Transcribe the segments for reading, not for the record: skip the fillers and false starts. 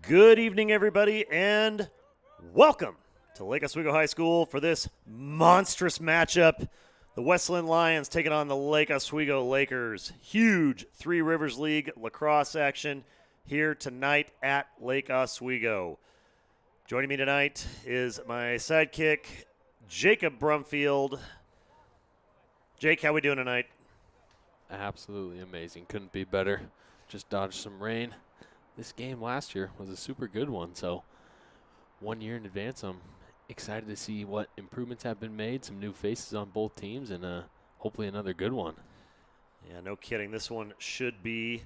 Good evening, everybody, and welcome to Lake Oswego High School for this monstrous matchup. The West Linn Lions taking on the Lake Oswego Lakers. Huge Three Rivers League lacrosse action here tonight at Lake Oswego. Joining me tonight is my sidekick, Jacob Brumfield. Jake, how we doing tonight? Absolutely amazing. Couldn't be better. Just dodged some rain. This game last year was a super good one, so 1 year in advance, I'm excited to see what improvements have been made, some new faces on both teams, and hopefully another good one. Yeah, no kidding. This one should be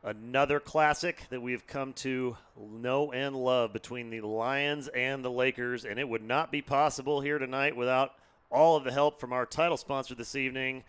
another classic that we've come to know and love between the Lions and the Lakers, and it would not be possible here tonight without all of the help from our title sponsor this evening,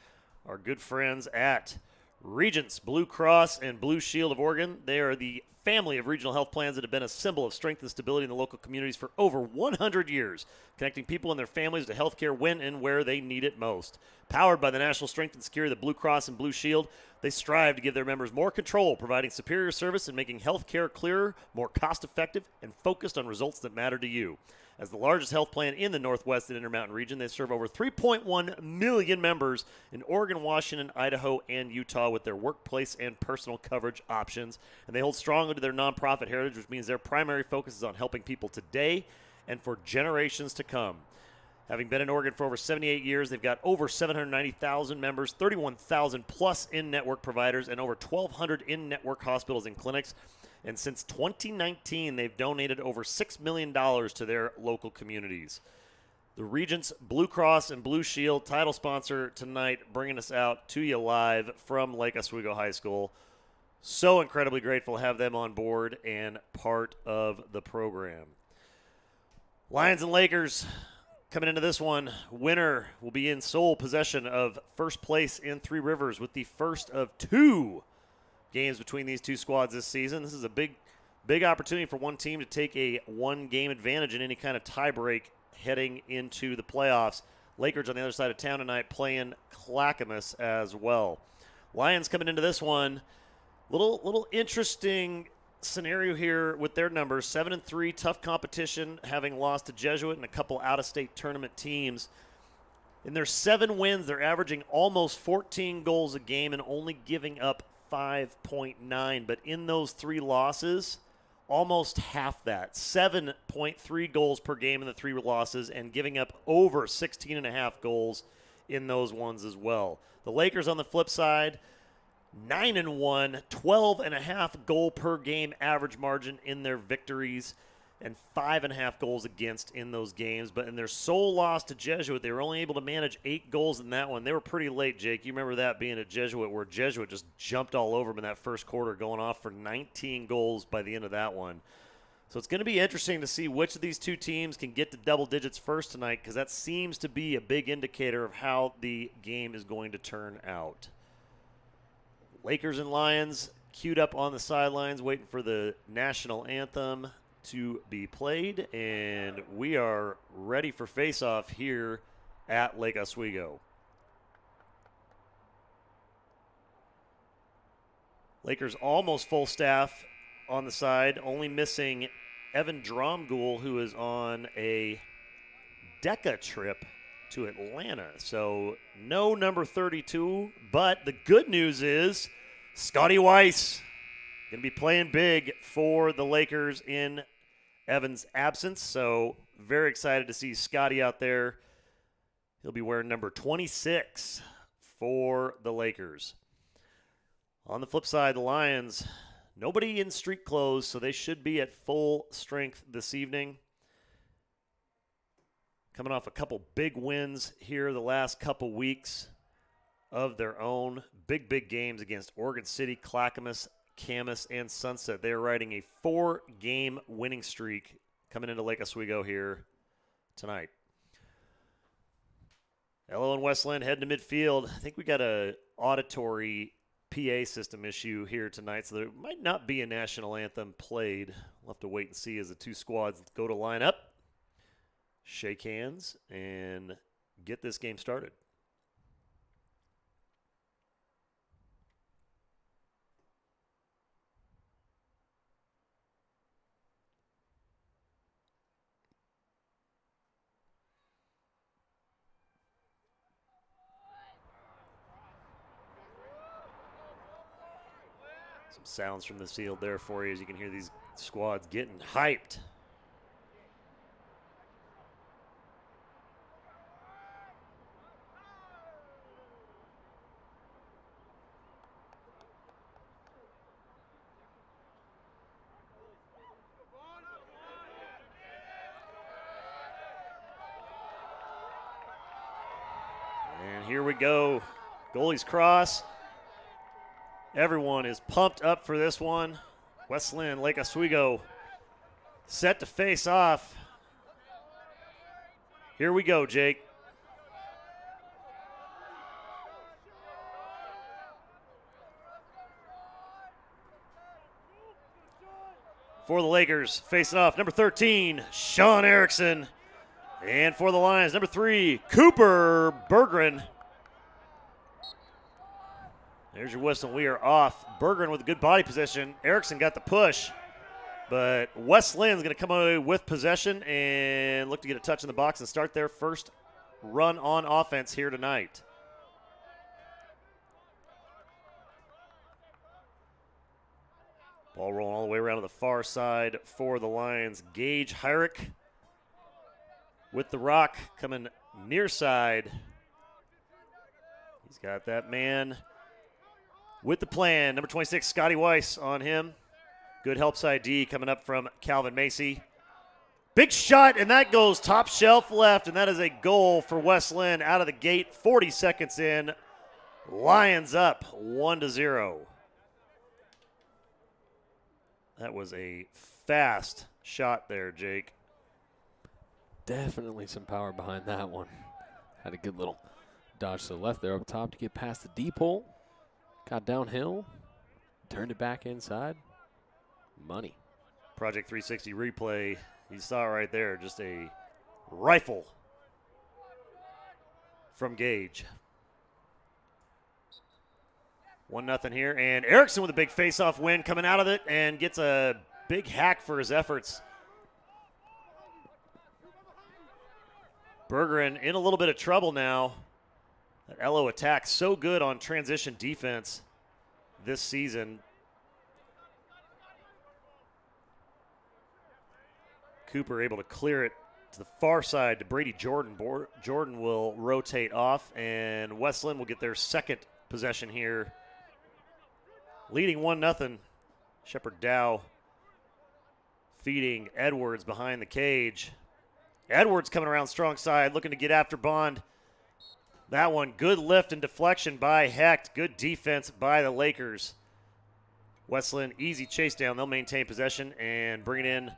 our good friends at Regents Blue Cross and Blue Shield of Oregon. They are the family of regional health plans that have been a symbol of strength and stability in the local communities for over 100 years, connecting people and their families to health care when and where they need it most. Powered by the national strength and security of the Blue Cross and Blue Shield, they strive to give their members more control, providing superior service and making health care clearer, more cost-effective, and focused on results that matter to you. As the largest health plan in the Northwest and Intermountain region, they serve over 3.1 million members in Oregon, Washington, Idaho, and Utah with their workplace and personal coverage options. And they hold strongly to their nonprofit heritage, which means their primary focus is on helping people today and for generations to come. Having been in Oregon for over 78 years, they've got over 790,000 members, 31,000 plus in-network providers, and over 1,200 in-network hospitals and clinics. And since 2019, they've donated over $6 million to their local communities. The Regents Blue Cross and Blue Shield title sponsor tonight, bringing us out to you live from Lake Oswego High School. So incredibly grateful to have them on board and part of the program. Lions and Lakers coming into this one, winner will be in sole possession of first place in Three Rivers with the first of two games between these two squads this season. This is a big opportunity for one team to take a one-game advantage in any kind of tiebreak heading into the playoffs. Lakers on the other side of town tonight playing Clackamas as well. Lions coming into this one, little interesting scenario here with their numbers. 7-3, tough competition, having lost to Jesuit and a couple out-of-state tournament teams. In their 7 wins, they're averaging almost 14 goals a game and only giving up 5.9, but in those 3 losses, almost half that, 7.3 goals per game in the 3 losses and giving up over 16.5 goals in those ones as well. The Lakers on the flip side, 9-1, 12.5 goal per game average margin in their victories and 5.5 goals against in those games. But in their sole loss to Jesuit, they were only able to manage 8 goals in that one. They were pretty late, Jake. You remember that being at Jesuit, where Jesuit just jumped all over them in that first quarter, going off for 19 goals by the end of that one. So it's going to be interesting to see which of these two teams can get to double digits first tonight, because that seems to be a big indicator of how the game is going to turn out. Lakers and Lions queued up on the sidelines waiting for the national anthem to be played, and we are ready for face-off here at Lake Oswego. Lakers almost full staff on the side, only missing Evan Dromgoole, who is on a DECA trip to Atlanta. So no number 32, but the good news is Scotty Weiss going to be playing big for the Lakers in Evan's absence. So very excited to see Scotty out there. He'll be wearing number 26 for the Lakers. On the flip side, the Lions, nobody in street clothes, so they should be at full strength this evening. Coming off a couple big wins here the last couple weeks of their own. Big games against Oregon City, Clackamas, Camas, and Sunset. They're riding a 4-game winning streak coming into Lake Oswego here tonight. Elo and West Linn heading to midfield. I think we got a auditory PA system issue here tonight, so there might not be a national anthem played. We'll have to wait and see as the two squads go to line up, shake hands, and get this game started. Some sounds from the field there for you as you can hear these squads getting hyped. And here we go. Goalie's cross. Everyone is pumped up for this one. West Linn, Lake Oswego set to face off. Here we go, Jake. For the Lakers, facing off, number 13, Sean Erickson. And for the Lions, number 3, Cooper Berggren. There's your whistle. We are off. Berggren with a good body position. Erickson got the push, but West Linn's going to come away with possession and look to get a touch in the box and start their first run on offense here tonight. Ball rolling all the way around to the far side for the Lions. Gage Hyrick with the rock coming near side. He's got that man with the plan. Number 26, Scotty Weiss on him. Good help side D coming up from Calvin Macy. Big shot, and that goes top shelf left, and that is a goal for West Linn out of the gate. 40 seconds in. Lions up 1-0. That was a fast shot there, Jake. Definitely some power behind that one. Had a good little dodge to the left there up top to get past the deep hole. Got downhill, turned it back inside. Money. Project 360 replay. You saw it right there. Just a rifle from Gage. 1-0 here. And Erickson with a big face-off win coming out of it and gets a big hack for his efforts. Berggren in a little bit of trouble now. That LO attack so good on transition defense this season. Cooper able to clear it to the far side to Brady Jordan. Jordan will rotate off, and West Linn will get their second possession here. Leading 1-0. Shepard Dow feeding Edwards behind the cage. Edwards coming around strong side, looking to get after Bond. That one, good lift and deflection by Hecht. Good defense by the Lakers. West Linn, easy chase down. They'll maintain possession and bring it in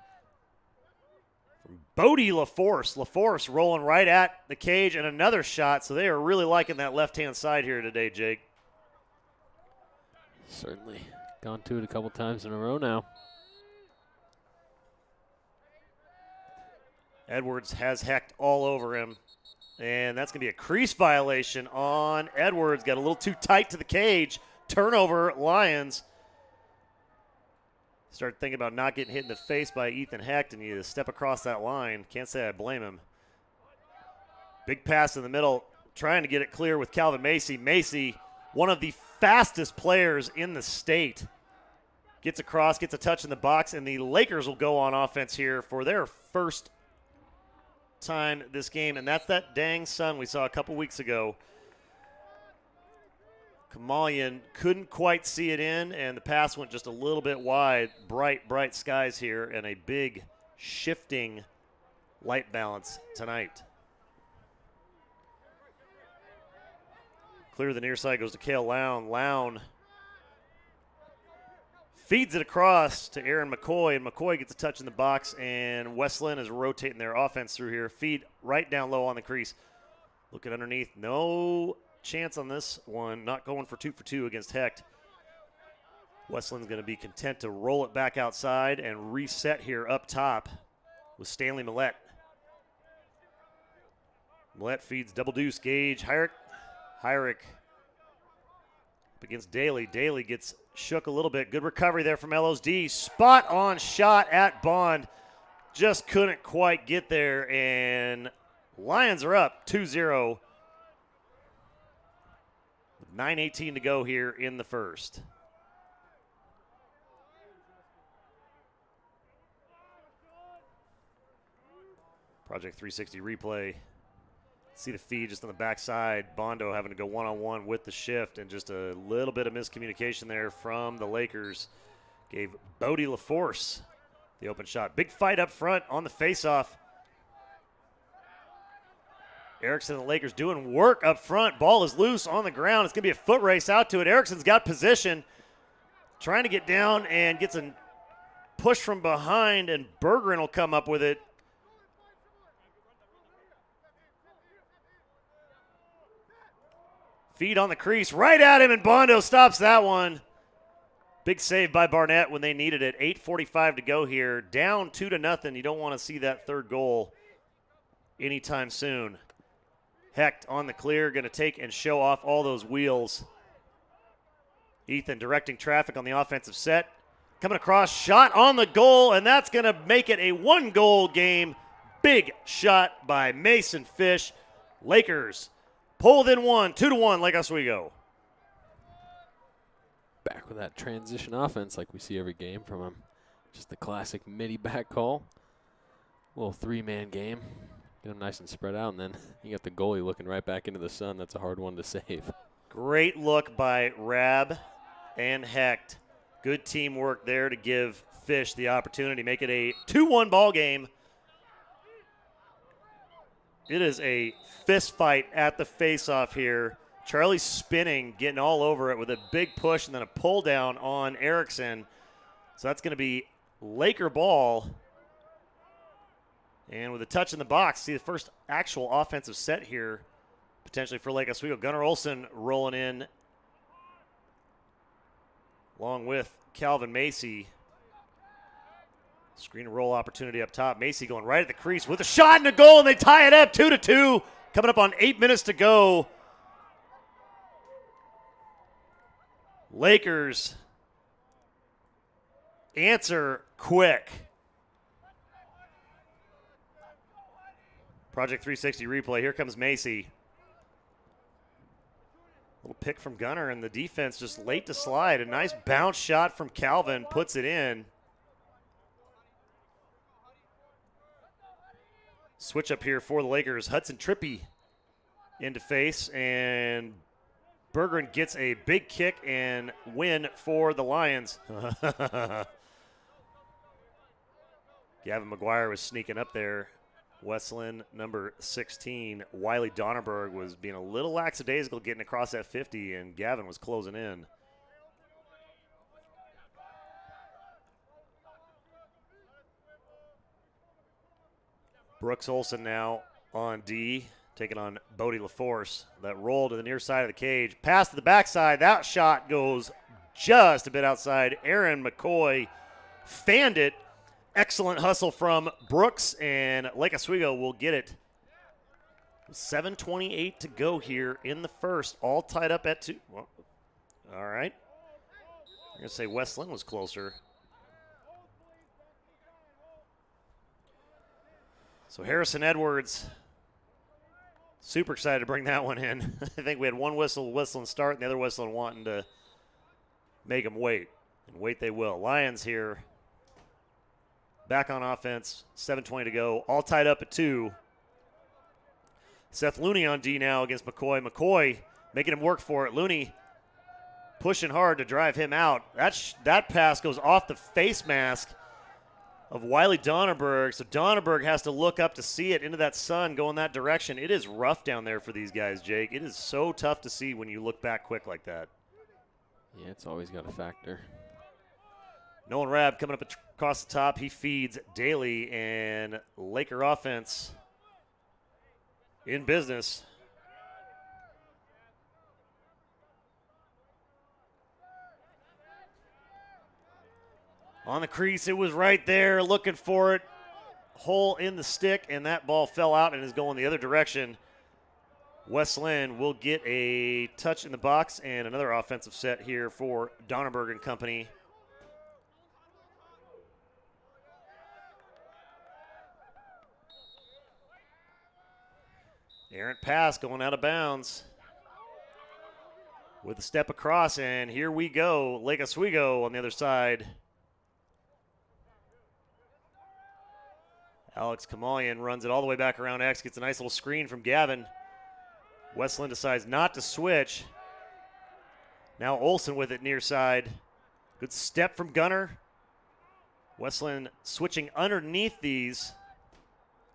from Bodie LaForce. LaForce rolling right at the cage and another shot. So they are really liking that left-hand side here today, Jake. Certainly gone to it a couple times in a row now. Edwards has Hecht all over him. And that's going to be a crease violation on Edwards. Got a little too tight to the cage. Turnover, Lions. Start thinking about not getting hit in the face by Ethan Hecht, and you step across that line. Can't say I blame him. Big pass in the middle, trying to get it clear with Calvin Macy. Macy, one of the fastest players in the state. Gets across, gets a touch in the box, and the Lakers will go on offense here for their first time this game, and that's that dang sun we saw a couple weeks ago. Kamalian couldn't quite see it in, and the pass went just a little bit wide. Bright skies here, and a big shifting light balance tonight. Clear to the near side goes to Cale Lown. Lown feeds it across to Aaron McCoy, and McCoy gets a touch in the box, and West Linn is rotating their offense through here. Feed right down low on the crease. Looking underneath. No chance on this one. Not going for 2 for 2 against Hecht. West Linn's going to be content to roll it back outside and reset here up top with Stanley Millette. Millette feeds double deuce. Gage Hyrick against Daly. Daly gets shook a little bit. Good recovery there from LO's D. Spot on shot at Bond. Just couldn't quite get there, and Lions are up 2-0. 9:18 to go here in the first. Project 360 replay. See the feed just on the backside. Bondo having to go one-on-one with the shift, and just a little bit of miscommunication there from the Lakers. Gave Bodie LaForce the open shot. Big fight up front on the faceoff. Erickson and the Lakers doing work up front. Ball is loose on the ground. It's going to be a foot race out to it. Erickson's got position. Trying to get down and gets a push from behind, and Bergeron will come up with it. Feed on the crease, right at him, and Bondo stops that one. Big save by Barnett when they needed it. 8:45 to go here. Down 2-0. You don't want to see that third goal anytime soon. Hecht on the clear, going to take and show off all those wheels. Ethan directing traffic on the offensive set. Coming across, shot on the goal, and that's going to make it a one-goal game. Big shot by Mason Fish. Lakers pull within one, 2-1, Lake Oswego. Back with that transition offense like we see every game from him. Just the classic midi back call. Little three-man game. Get him nice and spread out, and then you got the goalie looking right back into the sun. That's a hard one to save. Great look by Rab and Hecht. Good teamwork there to give Fish the opportunity. Make it a 2-1 ball game. It is a fist fight at the faceoff here. Charlie spinning, getting all over it with a big push and then a pull down on Erickson. So that's going to be Laker ball. And with a touch in the box, see the first actual offensive set here, potentially for Lake Oswego. Gunnar Olsen rolling in along with Calvin Macy. Screen and roll opportunity up top. Macy going right at the crease with a shot and a goal, and they tie it up 2-2. Coming up on 8 minutes to go. Lakers answer quick. Project 360 replay. Here comes Macy. Little pick from Gunnar, and the defense just late to slide. A nice bounce shot from Calvin puts it in. Switch up here for the Lakers. Hudson Trippy into face, and Bergeron gets a big kick and win for the Lions. Gavin McGuire was sneaking up there. Westland, number 16, Wiley Donnerberg was being a little lackadaisical getting across that 50, and Gavin was closing in. Brooks Olsen now on D, taking on Bodie LaForce. That roll to the near side of the cage. Pass to the backside. That shot goes just a bit outside. Aaron McCoy fanned it. Excellent hustle from Brooks, and Lake Oswego will get it. 7:28 to go here in the first. All tied up at 2. Well, all right. I'm going to say Westland was closer. So Harrison Edwards, super excited to bring that one in. I think we had one whistling start, and the other whistling wanting to make them wait. And wait they will. Lions here. Back on offense, 7:20 to go. All tied up at 2. Seth Looney on D now against McCoy. McCoy making him work for it. Looney pushing hard to drive him out. That pass goes off the face mask of Wiley Donnerberg. So Donnerberg has to look up to see it into that sun going that direction. It is rough down there for these guys, Jake. It is so tough to see when you look back quick like that. Yeah, it's always got a factor. Nolan Rabb coming up across the top. He feeds Daly, and Laker offense in business. On the crease, it was right there, looking for it. Hole in the stick, and that ball fell out and is going the other direction. West Linn will get a touch in the box and another offensive set here for Donnerberg and company. Errant pass going out of bounds with a step across, and here we go. Lake Oswego on the other side. Alex Kamalian runs it all the way back around X, gets a nice little screen from Gavin. West Linn decides not to switch. Now Olsen with it near side. Good step from Gunner. West Linn switching underneath these.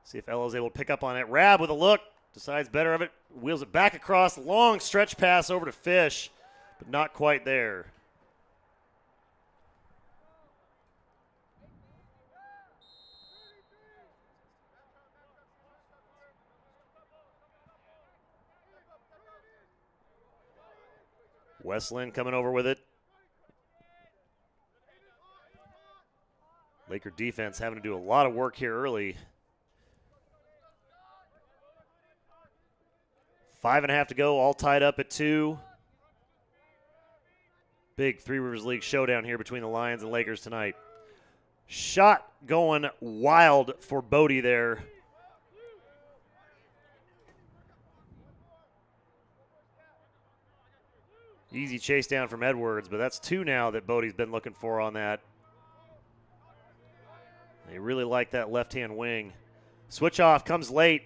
See if Ella is able to pick up on it. Rab with a look. Decides better of it. Wheels it back across. Long stretch pass over to Fish, but not quite there. West Linn coming over with it. Laker defense having to do a lot of work here early. 5.5 to go, all tied up at 2. Big Three Rivers League showdown here between the Lions and Lakers tonight. Shot going wild for Bodie there. Easy chase down from Edwards, but that's 2 now that Bodie's been looking for on that. They really like that left-hand wing. Switch off, comes late.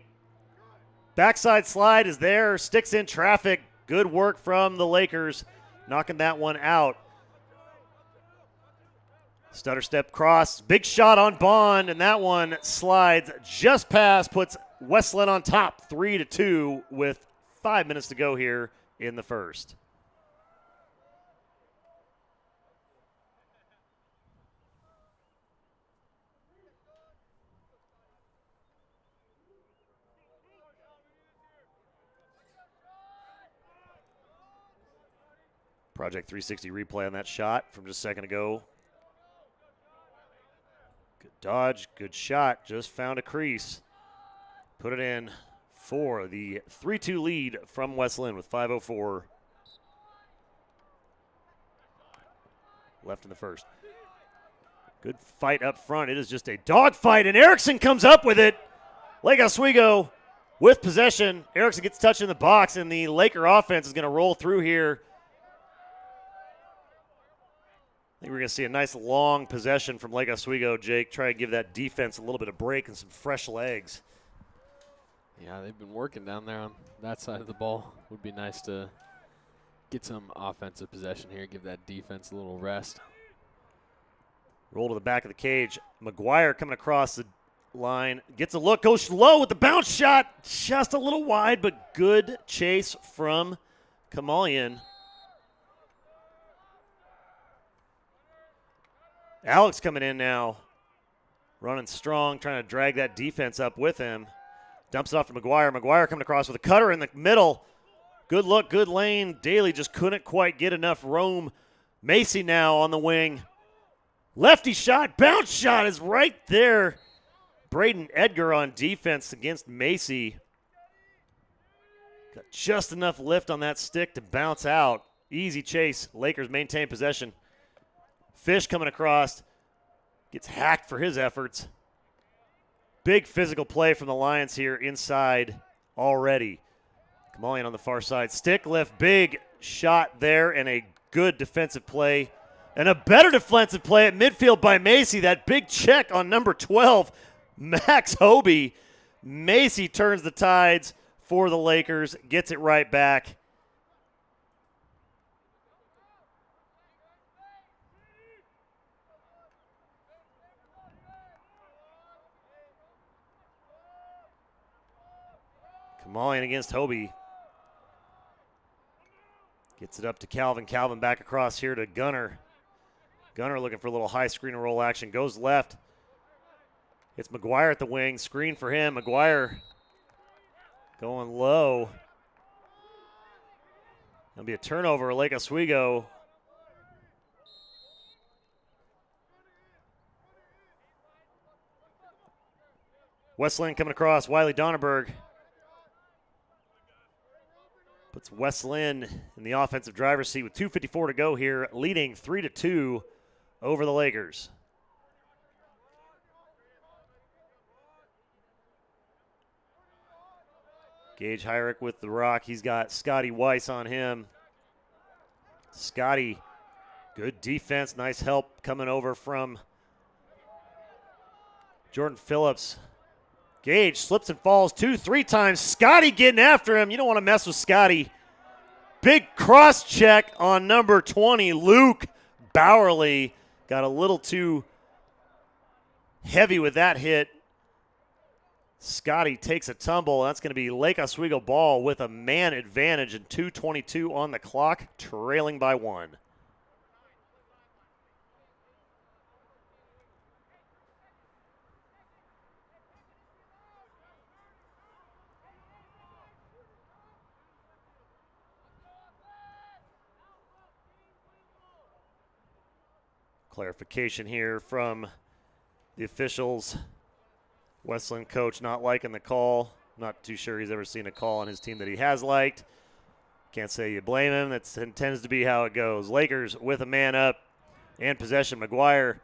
Backside slide is there, sticks in traffic. Good work from the Lakers, knocking that one out. Stutter step cross, big shot on Bond, and that one slides just past, puts West Linn on top, 3-2 with 5 minutes to go here in the first. Project 360 replay on that shot from just a second ago. Good dodge, good shot, just found a crease. Put it in for the 3-2 lead from West Linn with 5:04 left in the first. Good fight up front. It is just a dog fight, and Erickson comes up with it. Lake Oswego with possession. Erickson gets touched in the box, and the Laker offense is going to roll through here. I think we're going to see a nice long possession from Lake Oswego, Jake. Try to give that defense a little bit of break and some fresh legs. Yeah, they've been working down there on that side of the ball. Would be nice to get some offensive possession here, give that defense a little rest. Roll to the back of the cage. McGuire coming across the line. Gets a look, goes low with the bounce shot. Just a little wide, but good chase from Kamalian. Alex coming in now, running strong, trying to drag that defense up with him. Dumps it off to McGuire. McGuire coming across with a cutter in the middle. Good look, good lane. Daly just couldn't quite get enough room. Macy now on the wing. Lefty shot, bounce shot is right there. Braden Edgar on defense against Macy. Got just enough lift on that stick to bounce out. Easy chase. Lakers maintain possession. Fish coming across, gets hacked for his efforts. Big physical play from the Lions here inside already. Kamalian on the far side. Stick lift, big shot there, and a good defensive play. And a better defensive play at midfield by Macy. That big check on number 12, Max Hobie. Macy turns the tides for the Lakers, gets it right back. Kamalian against Hobie. Gets it up to Calvin. Calvin back across here to Gunner. Gunner looking for a little high screen and roll action. Goes left. It's McGuire at the wing. Screen for him. McGuire going low. That'll be a turnover. Lake Oswego. West Linn coming across. Wiley Donnerberg. Puts West Linn in the offensive driver's seat with 2:54 to go here, leading 3-2 over the Lakers. Gage Hyrick with the rock. He's got Scotty Weiss on him. Scotty, good defense, nice help coming over from Jordan Phillips. Gage slips and falls 2-3 times. Scotty getting after him. You don't want to mess with Scotty. Big cross check on number 20, Luke Bowerly. Got a little too heavy with that hit. Scotty takes a tumble. That's going to be Lake Oswego ball with a man advantage and 2:22 on the clock, trailing by 1. Clarification here from the officials. Westland coach not liking the call. Not too sure he's ever seen a call on his team that he has liked. Can't say you blame him. That tends to be how it goes. Lakers with a man up and possession. McGuire,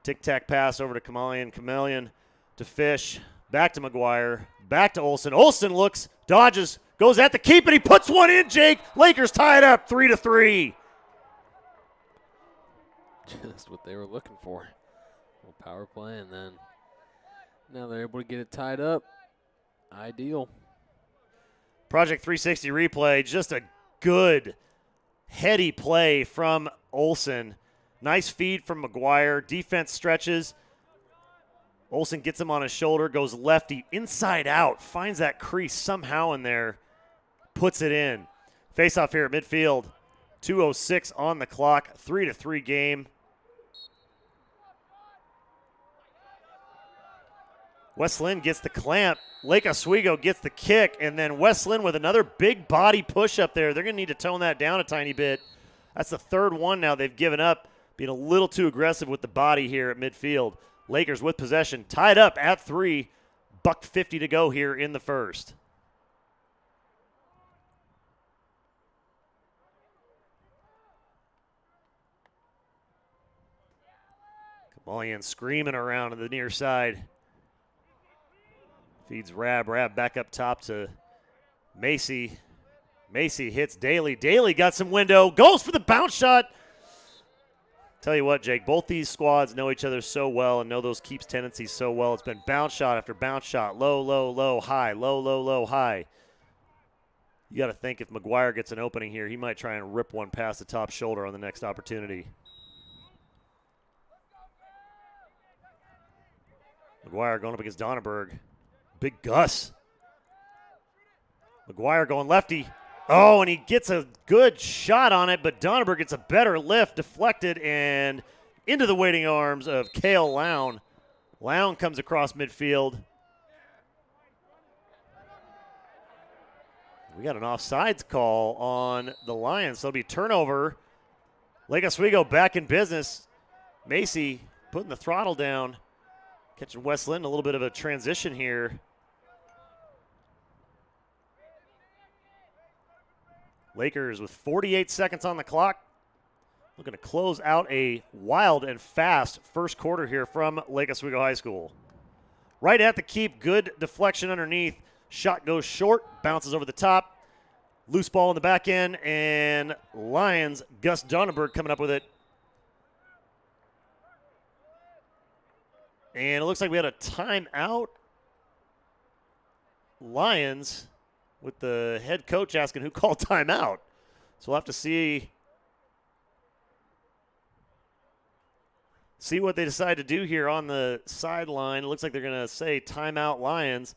tic-tac pass over to Chameleon to Fish. Back to McGuire. Back to Olsen. Olsen looks, dodges, goes at the keep, and he puts one in, Jake. Lakers tie it up 3-3. Just what they were looking for. A little power play, and then now they're able to get it tied up. Ideal. Project 360 replay, just a good, heady play from Olsen. Nice feed from McGuire. Defense stretches. Olsen gets him on his shoulder, goes lefty, inside out, finds that crease somehow in there, puts it in. Face-off here at midfield. 2:06 on the clock, 3-3 game. West Linn gets the clamp. Lake Oswego gets the kick, and then West Linn with another big body push up there. They're going to need to tone that down a tiny bit. That's the third one now they've given up, being a little too aggressive with the body here at midfield. Lakers with possession, tied up at 3. $1:50 to go here in the first. Kamalian screaming around to the near side. Feeds Rab back up top to Macy. Macy hits Daly. Daly got some window. Goes for the bounce shot. Tell you what, Jake, both these squads know each other so well and know those keeps tendencies so well. It's been bounce shot after bounce shot. Low, low, low, high. Low, low, low, high. You got to think if McGuire gets an opening here, he might try and rip one past the top shoulder on the next opportunity. McGuire going up against Donnerberg. Big Gus. McGuire going lefty. Oh, and he gets a good shot on it, but Donnerberg gets a better lift, deflected, and into the waiting arms of Cale Lown. Lown comes across midfield. We got an offsides call on the Lions, so it'll be turnover. Lake Oswego back in business. Macy putting the throttle down. Catching West Linn a little bit of a transition here. Lakers with 48 seconds on the clock. Looking to close out a wild and fast first quarter here from Lake Oswego High School. Right at the keep, good deflection underneath. Shot goes short, bounces over the top. Loose ball in the back end, and Lions, Gus Donnerberg coming up with it. And it looks like we had a timeout. Lions with the head coach asking who called timeout. So we'll have to see what they decide to do here on the sideline. It looks like they're going to say timeout Lions,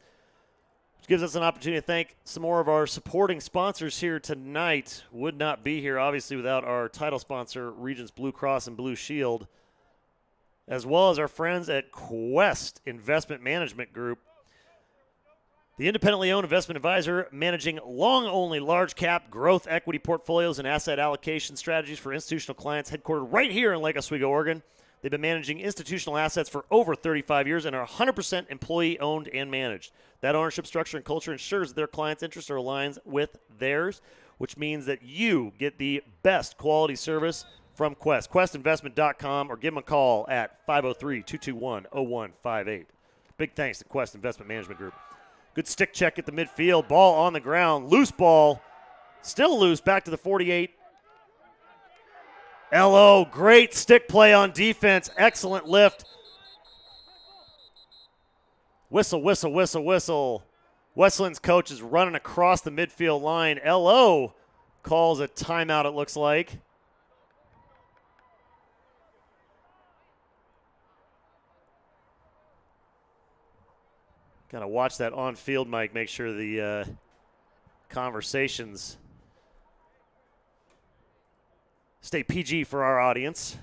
which gives us an opportunity to thank some more of our supporting sponsors here tonight. Would not be here, obviously, without our title sponsor, Regents Blue Cross and Blue Shield, as well as our friends at Quest Investment Management Group, the independently owned investment advisor managing long-only large-cap growth equity portfolios and asset allocation strategies for institutional clients headquartered right here in Lake Oswego, Oregon. They've been managing institutional assets for over 35 years and are 100% employee-owned and managed. That ownership structure and culture ensures that their clients' interests are aligned with theirs, which means that you get the best quality service from Quest. QuestInvestment.com, or give them a call at 503-221-0158. Big thanks to Quest Investment Management Group. Good stick check at the midfield. Ball on the ground. Loose ball. Still loose. Back to the 48. LO, great stick play on defense. Excellent lift. Whistle, whistle, whistle, whistle. Westland's coach is running across the midfield line. LO calls a timeout, it looks like. Got to watch that on-field mic, make sure the conversations stay PG for our audience.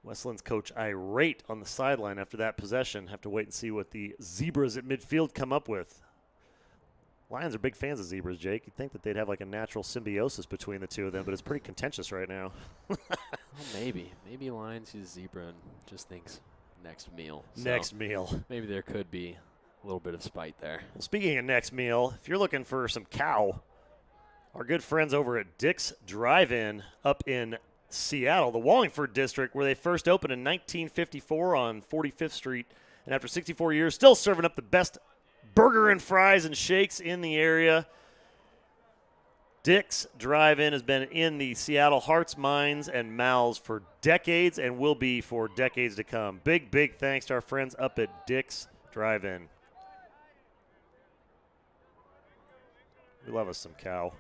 Westland's coach irate on the sideline after that possession. Have to wait and see what the Zebras at midfield come up with. Lions are big fans of Zebras, Jake. You'd think that they'd have like a natural symbiosis between the two of them, but it's pretty contentious right now. Well, maybe. Maybe Lions sees Zebra and just thinks next meal. Next meal. Maybe there could be a little bit of spite there. Well, speaking of next meal, if you're looking for some cow, our good friends over at Dick's Drive-In up in Seattle, the Wallingford district, where they first opened in 1954 on 45th Street, and after 64 years, still serving up the best burger and fries and shakes in the area. Dick's Drive-In has been in the Seattle hearts, minds, and mouths for decades and will be for decades to come. Big, big thanks to our friends up at Dick's Drive-In. We love us some cow.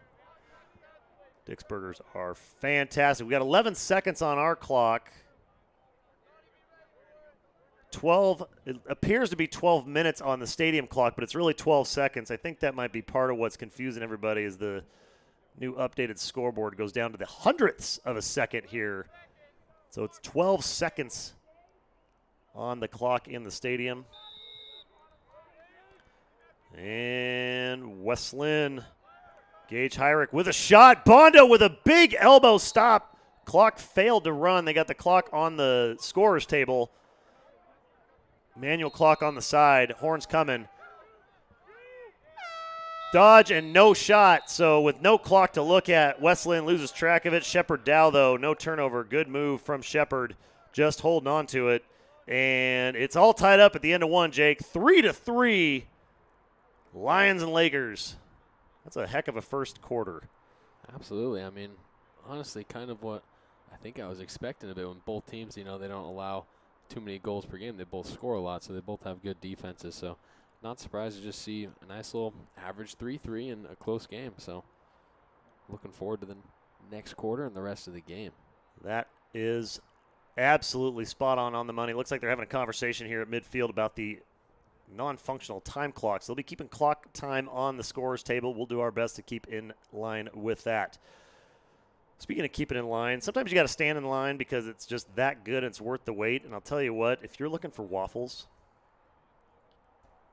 Dick's burgers are fantastic. We got 11 seconds on our clock. It appears to be 12 minutes on the stadium clock, but it's really 12 seconds. I think that might be part of what's confusing everybody is the new updated scoreboard goes down to the hundredths of a second here. So it's 12 seconds on the clock in the stadium. And West Linn, Gage Hyrick with a shot. Bondo with a big elbow stop. Clock failed to run. They got the clock on the scorer's table. Manual clock on the side. Horns coming. Dodge and no shot. So with no clock to look at, West Linn loses track of it. Shepard Dow, though, no turnover. Good move from Shepard. Just holding on to it. And it's all tied up at the end of one, Jake. 3-3. Lions and Lakers. That's a heck of a first quarter. Absolutely. I mean, honestly, kind of what I think I was expecting a bit when both teams, they don't allow too many goals per game. They both score a lot, so they both have good defenses. So not surprised to just see a nice little average 3-3 in a close game. So looking forward to the next quarter and the rest of the game. That is absolutely spot on the money. Looks like they're having a conversation here at midfield about the non-functional time clocks. They'll be keeping clock time on the scorer's table. We'll do our best to keep in line with that. Speaking of keeping in line, sometimes you got to stand in line because it's just that good and it's worth the wait. And I'll tell you what, if you're looking for waffles,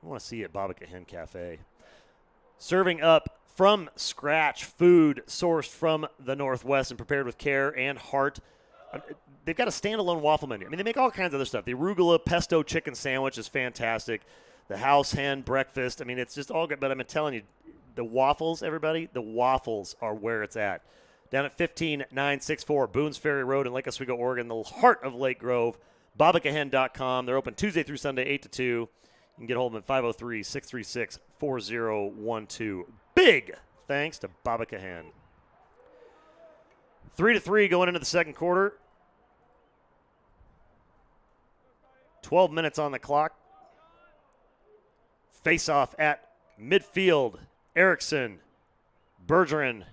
I want to see you at Babika Hen Cafe. Serving up from scratch food sourced from the Northwest and prepared with care and heart. They've got a standalone waffle menu. I mean, they make all kinds of other stuff. The arugula pesto chicken sandwich is fantastic. The house hen breakfast. I mean, it's just all good. But I'm telling you, the waffles, everybody, the waffles are where it's at. Down at 15964 Boones Ferry Road in Lake Oswego, Oregon, the heart of Lake Grove. BabikaHen.com. They're open Tuesday through Sunday, 8 to 2. You can get hold of them at 503-636-4012. Big thanks to Babika Hen. 3-3 going into the second quarter. 12 minutes on the clock. Face-off at midfield. Erickson, Bergeron.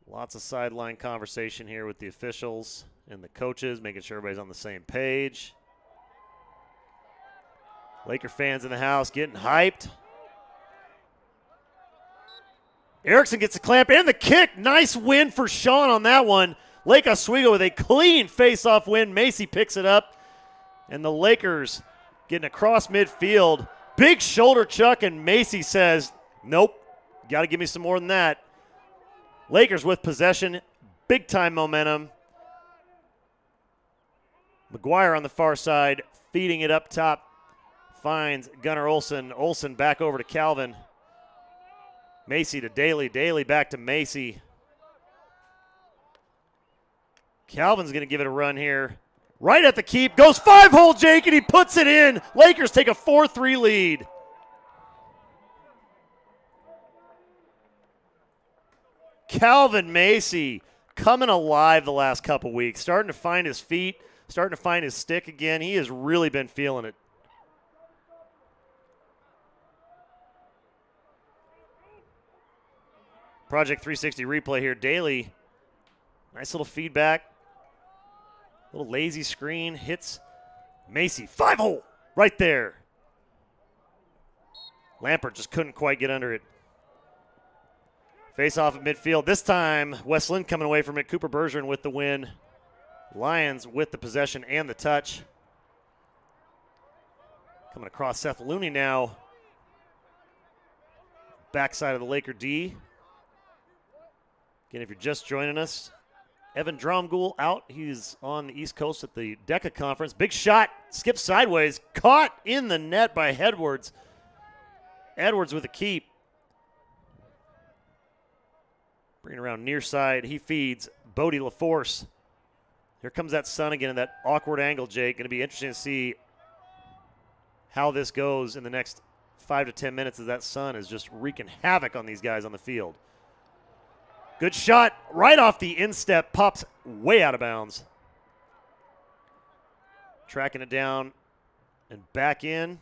Lots of sideline conversation here with the officials and the coaches, making sure everybody's on the same page. Laker fans in the house getting hyped. Erickson gets the clamp and the kick. Nice win for Sean on that one. Lake Oswego with a clean face-off win. Macy picks it up. And the Lakers getting across midfield. Big shoulder chuck, and Macy says, nope, got to give me some more than that. Lakers with possession. Big-time momentum. McGuire on the far side, feeding it up top. Finds Gunnar Olsen. Olsen back over to Calvin. Macy to Daly. Daly back to Macy. Calvin's going to give it a run here. Right at the keep. Goes 5-hole, Jake, and he puts it in. Lakers take a 4-3 lead. Calvin Macy coming alive the last couple weeks. Starting to find his feet. Starting to find his stick again. He has really been feeling it. Project 360 replay here. Daly, nice little feedback. Little lazy screen. Hits Macy. 5-hole right there. Lampert just couldn't quite get under it. Face off at midfield. This time, West Linn coming away from it. Cooper Bergeron with the win. Lions with the possession and the touch. Coming across Seth Looney now. Backside of the Laker D. Again, if you're just joining us, Evan Dromgoole out. He's on the East Coast at the DECA conference. Big shot. Skips sideways. Caught in the net by Edwards. Edwards with a keep. Bringing around near side. He feeds Bodie LaForce. Here comes that sun again in that awkward angle, Jake. Going to be interesting to see how this goes in the next 5 to 10 minutes as that sun is just wreaking havoc on these guys on the field. Good shot right off the instep. Pops way out of bounds. Tracking it down and back in.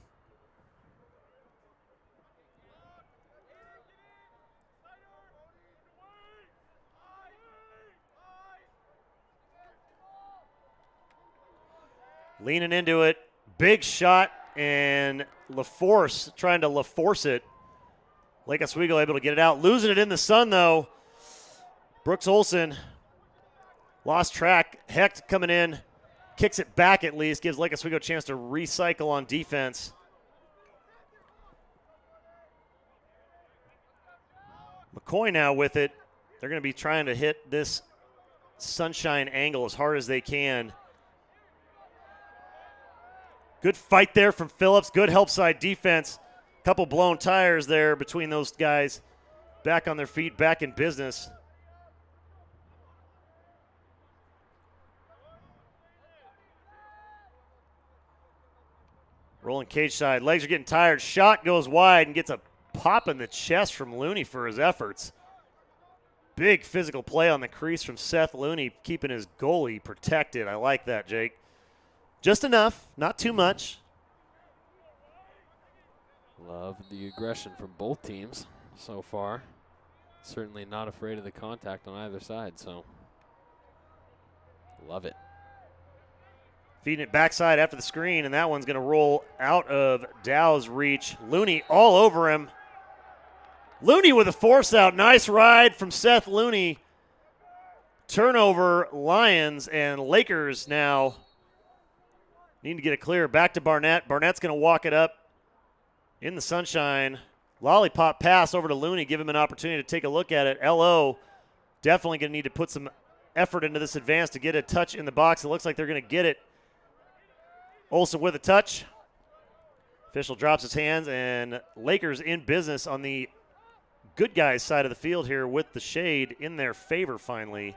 Leaning into it. Big shot, and LaForce trying to LaForce it. Lake Oswego able to get it out. Losing it in the sun, though. Brooks Olsen lost track. Hecht coming in. Kicks it back at least. Gives Lake Oswego a chance to recycle on defense. McCoy now with it. They're going to be trying to hit this sunshine angle as hard as they can. Good fight there from Phillips. Good help side defense. Couple blown tires there between those guys. Back on their feet, back in business. Rolling cage side. Legs are getting tired. Shot goes wide and gets a pop in the chest from Looney for his efforts. Big physical play on the crease from Seth Looney, keeping his goalie protected. I like that, Jake. Just enough, not too much. Love the aggression from both teams so far. Certainly not afraid of the contact on either side, so love it. Feeding it backside after the screen, and that one's going to roll out of Dow's reach. Looney all over him. Looney with a force out. Nice ride from Seth Looney. Turnover, Lions, and Lakers now need to get it clear. Back to Barnett. Barnett's going to walk it up in the sunshine. Lollipop pass over to Looney. Give him an opportunity to take a look at it. LO definitely going to need to put some effort into this advance to get a touch in the box. It looks like they're going to get it. Olsen with a touch. Official drops his hands, and Lakers in business on the good guys side of the field here with the shade in their favor finally.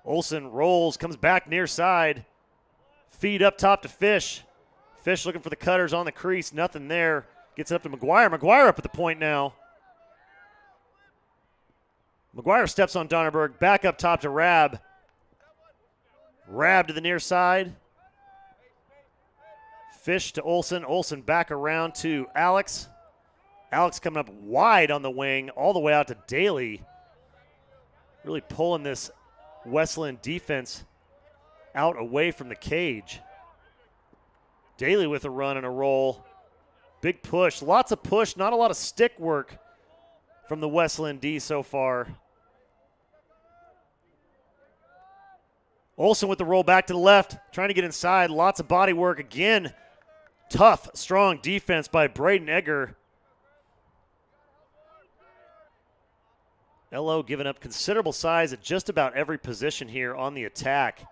Olsen rolls, comes back near side. Feed up top to Fish. Fish looking for the cutters on the crease. Nothing there. Gets it up to McGuire. McGuire up at the point now. McGuire steps on Donnerberg. Back up top to Rab. Rab to the near side. Fish to Olsen. Olsen back around to Alex. Alex coming up wide on the wing all the way out to Daly. Really pulling this Westland defense out away from the cage. Daly with a run and a roll. Big push. Lots of push. Not a lot of stick work from the Westland D so far. Olsen with the roll back to the left. Trying to get inside. Lots of body work again. Tough, strong defense by Braden Egger. LO giving up considerable size at just about every position here on the attack.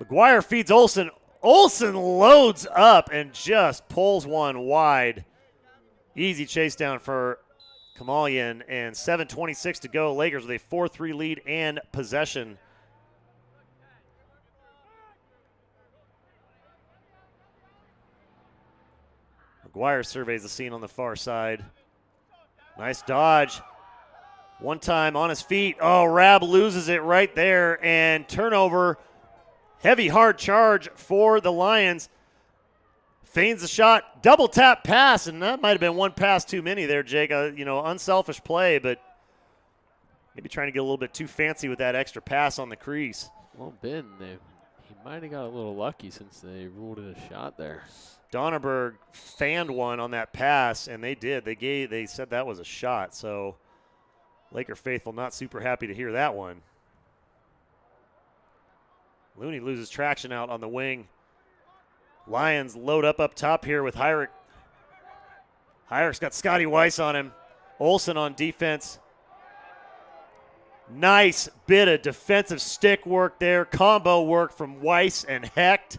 McGuire feeds Olsen. Olsen loads up and just pulls one wide. Easy chase down for Kamalian, and 7:26 to go. Lakers with a 4-3 lead and possession. McGuire surveys the scene on the far side. Nice dodge. One time on his feet. Oh, Rab loses it right there, and turnover. Heavy, hard charge for the Lions. Feigns the shot, double tap pass, and that might have been one pass too many there, Jake. Unselfish play, but maybe trying to get a little bit too fancy with that extra pass on the crease. Well, Ben, he might have got a little lucky since they ruled it a shot there. Donnerberg fanned one on that pass, and they did. They said that was a shot, so Laker faithful not super happy to hear that one. Looney loses traction out on the wing. Lions load up top here with Hyrick. Hyrick's got Scotty Weiss on him. Olsen on defense. Nice bit of defensive stick work there. Combo work from Weiss and Hecht.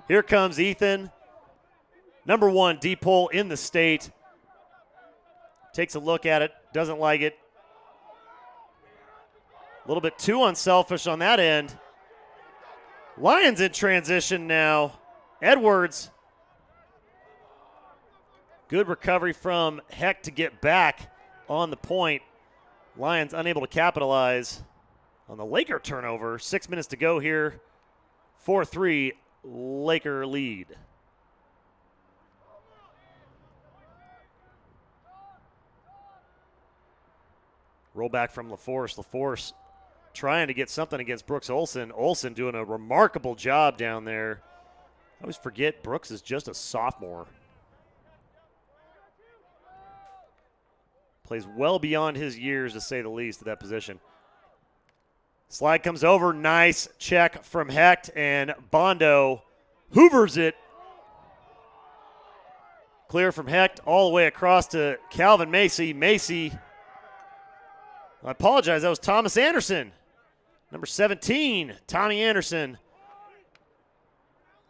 Here comes Ethan. Number 1 deep hole in the state. Takes a look at it. Doesn't like it. A little bit too unselfish on that end. Lions in transition now. Edwards. Good recovery from Hecht to get back on the point. Lions unable to capitalize on the Laker turnover. 6 minutes to go here. 4-3 Laker lead. Roll back from LaForce. LaForce trying to get something against Brooks Olsen. Olsen doing a remarkable job down there. I always forget Brooks is just a sophomore. Plays well beyond his years, to say the least, at that position. Slide comes over. Nice check from Hecht, and Bondo hoovers it. Clear from Hecht all the way across to Calvin Macy. Macy, I apologize, that was Thomas Anderson. Number 17, Tommy Anderson,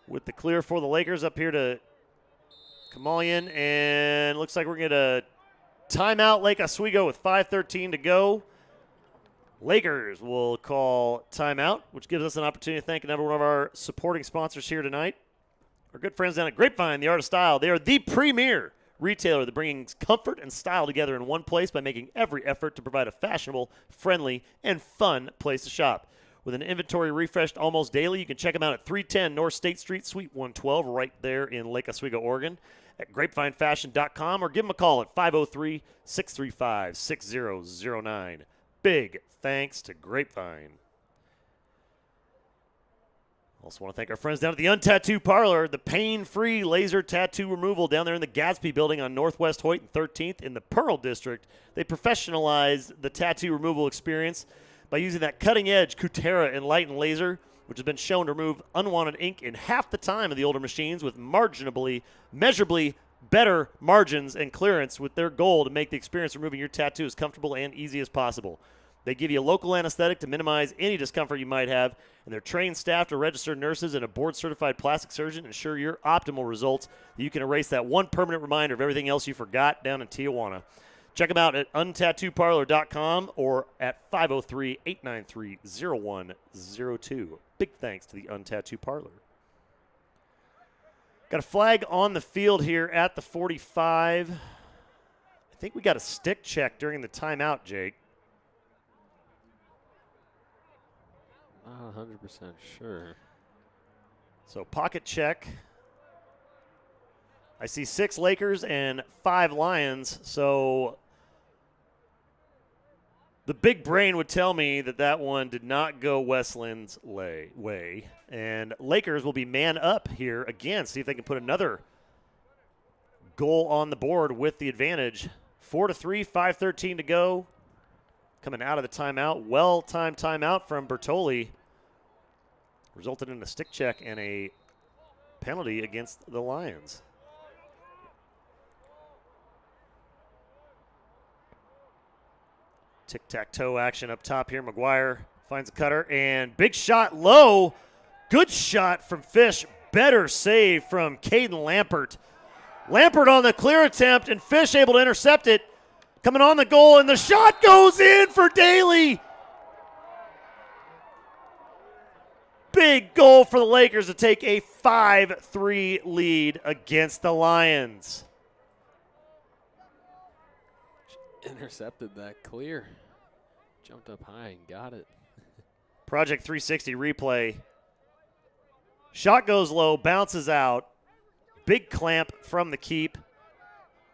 with the clear for the Lakers up here to Kamalian, and looks like we're going to timeout Lake Oswego with 5:13 to go. Lakers will call timeout, which gives us an opportunity to thank another one of our supporting sponsors here tonight. Our good friends down at Grapevine, the Art of Style. They are the premier retailer that brings comfort and style together in one place by making every effort to provide a fashionable, friendly, and fun place to shop. With an inventory refreshed almost daily, you can check them out at 310 North State Street, Suite 112, right there in Lake Oswego, Oregon, at grapevinefashion.com, or give them a call at 503-635-6009. Big thanks to Grapevine. Also want to thank our friends down at the Untattoo Parlor, the pain-free laser tattoo removal down there in the Gadsby building on Northwest Hoyt and 13th in the Pearl District. They professionalize the tattoo removal experience by using that cutting-edge Kutera Enlighten laser, which has been shown to remove unwanted ink in half the time of the older machines with measurably better margins and clearance, with their goal to make the experience of removing your tattoo as comfortable and easy as possible. They give you a local anesthetic to minimize any discomfort you might have, and their trained staff to registered nurses and a board-certified plastic surgeon ensure your optimal results. You can erase that one permanent reminder of everything else you forgot down in Tijuana. Check them out at untattooparlor.com or at 503-893-0102. Big thanks to the Untattoo Parlor. Got a flag on the field here at the 45. I think we got a stick check during the timeout, Jake. Not 100% sure. So pocket check. I see 6 Lakers and 5 Lions. So the big brain would tell me that that one did not go Westland's way. And Lakers will be man up here again. See if they can put another goal on the board with the advantage. 4-3, 5:13 to go. Coming out of the timeout. Well-timed timeout from Bertoli. Resulted in a stick check and a penalty against the Lions. Tic-tac-toe action up top here. McGuire finds a cutter, and big shot low. Good shot from Fish. Better save from Caden Lampert. Lampert on the clear attempt, and Fish able to intercept it. coming on the goal, and the shot goes in for Daly. Big goal for the Lakers to take a 5-3 lead against the Lions. Intercepted that clear. Jumped up high and got it. Project 360 replay. Shot goes low, bounces out. Big clamp from the keep.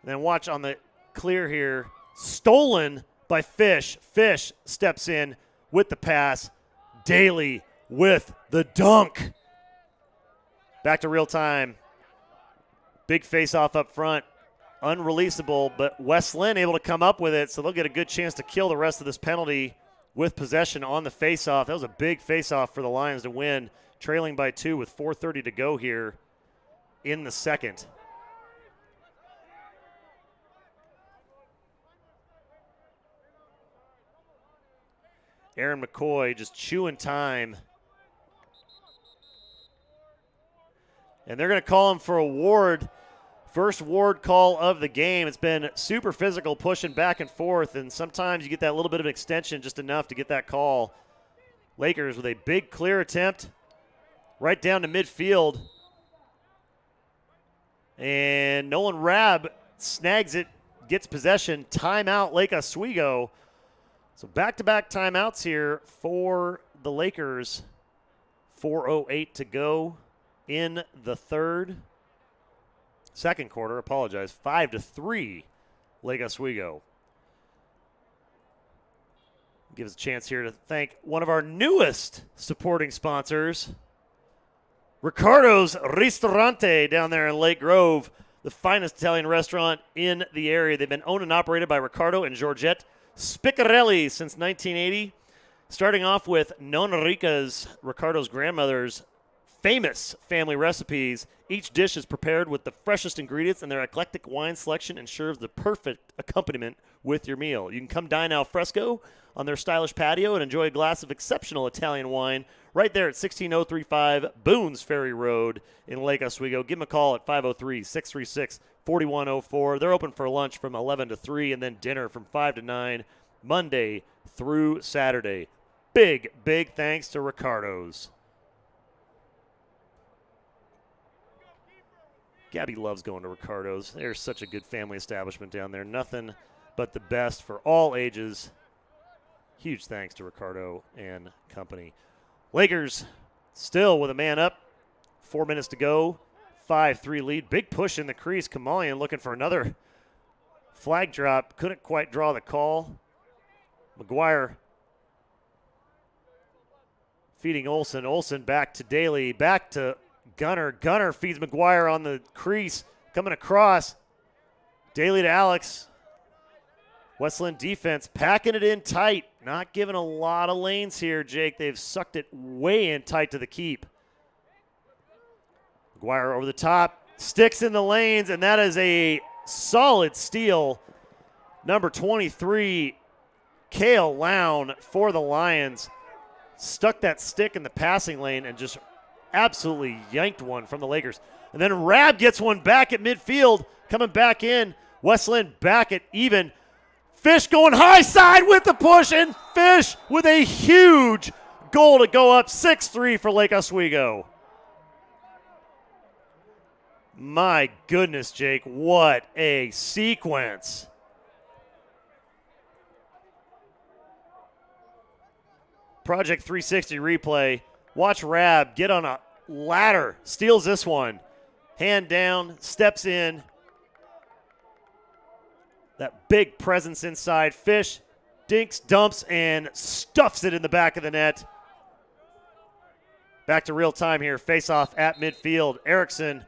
Then watch on the clear here. Stolen by Fish. Fish steps in with the pass. Daly with the dunk. Back to real time. Big face-off up front. Unreleasable, but Linn able to come up with it, so they'll get a good chance to kill the rest of this penalty with possession on the face-off. That was a big face-off for the Lions to win, trailing by 2 with 4:30 to go here in the second. Aaron McCoy just chewing time. And they're going to call him for a ward. First ward call of the game. It's been super physical, pushing back and forth, and sometimes you get that little bit of extension just enough to get that call. Lakers with a big clear attempt right down to midfield. And Nolan Rabb snags it, gets possession. Timeout, Lake Oswego. So back-to-back timeouts here for the Lakers. 4:08 to go in the second quarter, 5-3, Lake Oswego. Gives a chance here to thank one of our newest supporting sponsors, Ricardo's Ristorante down there in Lake Grove, the finest Italian restaurant in the area. They've been owned and operated by Ricardo and Georgette Spiccarelli since 1980. Starting off with Nonna Rica's, Ricardo's grandmother's famous family recipes. Each dish is prepared with the freshest ingredients, and their eclectic wine selection ensures the perfect accompaniment with your meal. You can come dine al fresco on their stylish patio and enjoy a glass of exceptional Italian wine right there at 16035 Boones Ferry Road in Lake Oswego. Give them a call at 503-636-4104. They're open for lunch from 11 to 3 and then dinner from 5 to 9 Monday through Saturday. Big thanks to Ricardo's. Gabby loves going to Ricardo's. They're such a good family establishment down there. Nothing but the best for all ages. Huge thanks to Ricardo and company. Lakers still with a man up. 4 minutes to go. 5-3 lead. Big push in the crease. Kamalian looking for another flag drop. Couldn't quite draw the call. McGuire feeding Olsen. Olsen back to Daly. Back to Gunner. Gunner feeds McGuire on the crease. Coming across. Daly to Alex. Westland defense packing it in tight. Not giving a lot of lanes here, Jake. They've sucked it way in tight to the keep. McGuire over the top. Sticks in the lanes, and that is a solid steal. Number 23, Cale Lown for the Lions. Stuck that stick in the passing lane and just absolutely yanked one from the Lakers. And then Rabb gets one back at midfield, coming back in. Westland back at even. Fish going high side with the push, and Fish with a huge goal to go up 6-3 for Lake Oswego. My goodness, Jake, what a sequence. Project 360 replay. Watch Rabb get on a ladder, steals this one. Hand down, steps in. That big presence inside. Fish dinks, dumps, and stuffs it in the back of the net. Back to real time here. Face off at midfield. Erickson.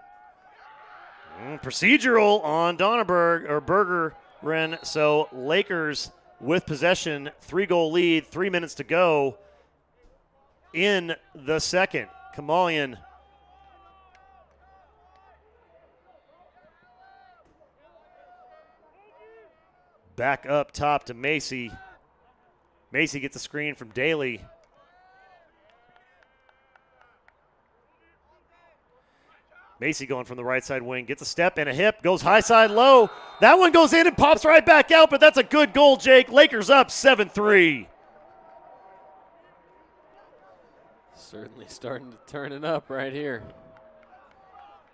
Procedural on Bergeron. So Lakers with possession. 3-goal lead. 3 minutes to go in the second. Kamalian. Back up top to Macy. Macy gets a screen from Daly. Macy going from the right side wing, gets a step and a hip, goes high side low. That one goes in and pops right back out, but that's a good goal, Jake. Lakers up 7-3. Certainly starting to turn it up right here.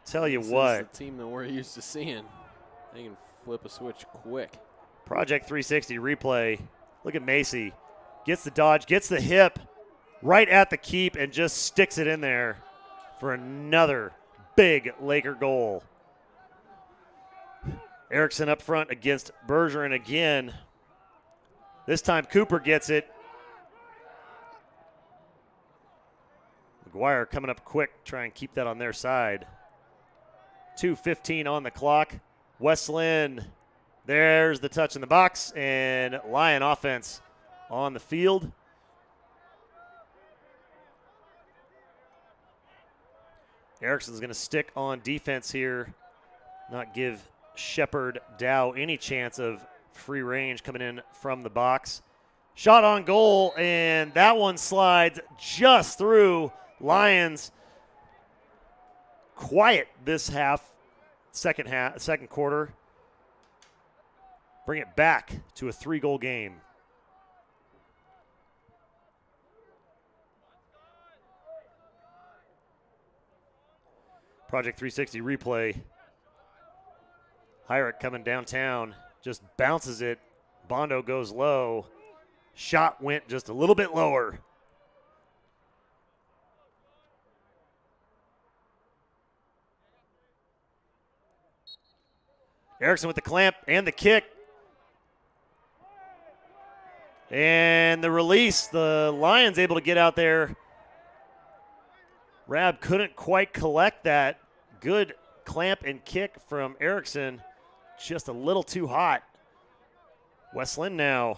Tell you this what. is the team that we're used to seeing. They can flip a switch quick. Project 360 replay. Look at Macy. Gets the dodge, gets the hip right at the keep, and just sticks it in there for another big Laker goal. Erickson up front against Bergeron again. This time Cooper gets it. McGuire coming up quick, try and keep that on their side. 2:15 on the clock. West Linn, there's the touch in the box, and Lion offense on the field. Erickson's going to stick on defense here, not give Shepard Dow any chance of free range coming in from the box. Shot on goal, and that one slides just through. Lions quiet this second quarter. Bring it back to a 3-goal game. Project 360 replay. Hyrick coming downtown, just bounces it. Bondo goes low. Shot went just a little bit lower. Erickson with the clamp and the kick. And the release, the Lions able to get out there. Rab couldn't quite collect that. Good clamp and kick from Erickson. Just a little too hot. West Linn now.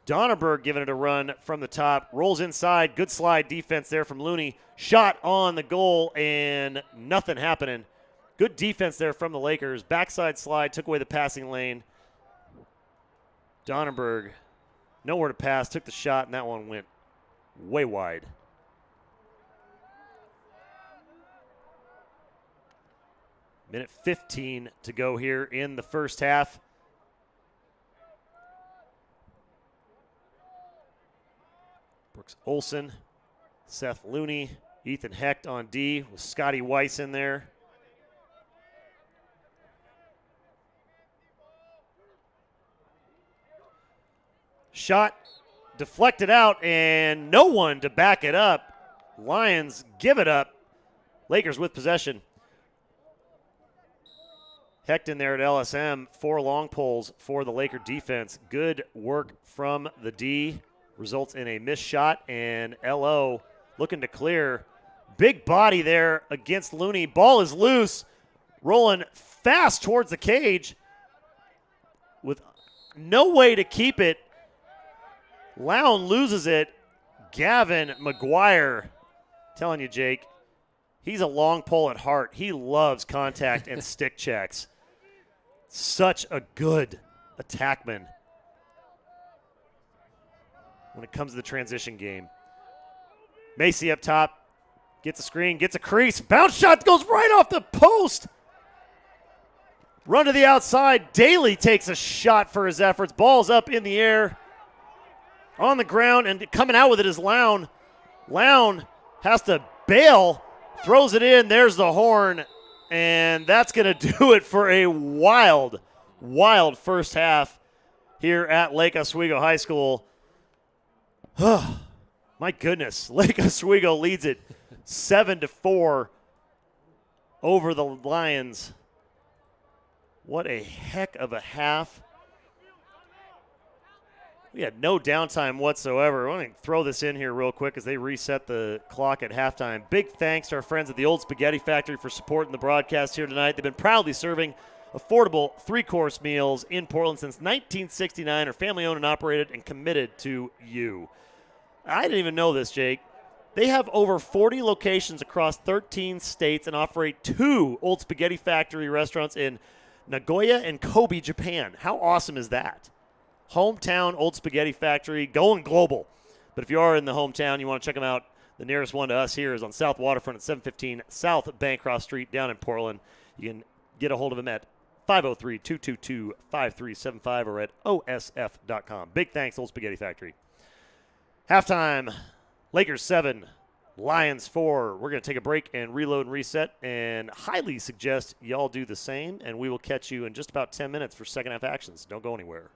Donnerberg giving it a run from the top. Rolls inside. Good slide defense there from Looney. Shot on the goal and nothing happening. Good defense there from the Lakers. Backside slide, took away the passing lane. Donnerberg, nowhere to pass, took the shot, and that one went way wide. Minute 15 to go here in the first half. Brooks Olsen, Seth Looney, Ethan Hecht on D with Scotty Weiss in there. Shot deflected out and no one to back it up. Lions give it up. Lakers with possession. Hecht in there at LSM. 4 long pulls for the Laker defense. Good work from the D. Results in a missed shot, and LO looking to clear. Big body there against Looney. Ball is loose. Rolling fast towards the cage with no way to keep it. Lown loses it. Gavin McGuire, telling you, Jake, he's a long pole at heart. He loves contact and stick checks. Such a good attackman when it comes to the transition game. Macy up top, gets a screen, gets a crease. Bounce shot goes right off the post. Run to the outside. Daly takes a shot for his efforts. Ball's up in the air. On the ground, and coming out with it is Lown. Lown has to bail, throws it in. There's the horn, and that's going to do it for a wild, wild first half here at Lake Oswego High School. My goodness, Lake Oswego leads it 7-4 over the Lions. What a heck of a half. We had no downtime whatsoever. I want to throw this in here real quick as they reset the clock at halftime. Big thanks to our friends at the Old Spaghetti Factory for supporting the broadcast here tonight. They've been proudly serving affordable 3-course meals in Portland since 1969. Are family-owned and operated and committed to you. I didn't even know this, Jake. They have over 40 locations across 13 states and operate 2 Old Spaghetti Factory restaurants in Nagoya and Kobe, Japan. How awesome is that? Hometown Old Spaghetti Factory, going global. But if you are in the hometown, you want to check them out, The nearest one to us here is on South Waterfront at 715 South Bancroft Street down in Portland. You can get a hold of him at 503-222-5375 or at osf.com. Big thanks, Old Spaghetti Factory. Halftime, Lakers 7, Lions 4. We're going to take a break and reload and reset, and highly suggest y'all do the same, and we will catch you in just about 10 minutes for second half actions. Don't go anywhere.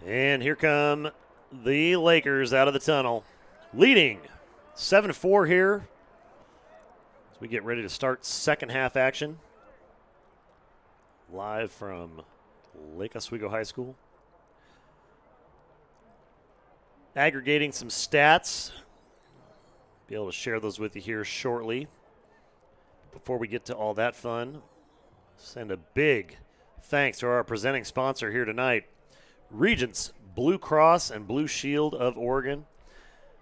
And here come the Lakers out of the tunnel, leading 7-4 here as we get ready to start second half action. Live from Lake Oswego High School. Aggregating some stats. Be able to share those with you here shortly. Before we get to all that fun, send a big thanks to our presenting sponsor here tonight, Regents Blue Cross and Blue Shield of Oregon.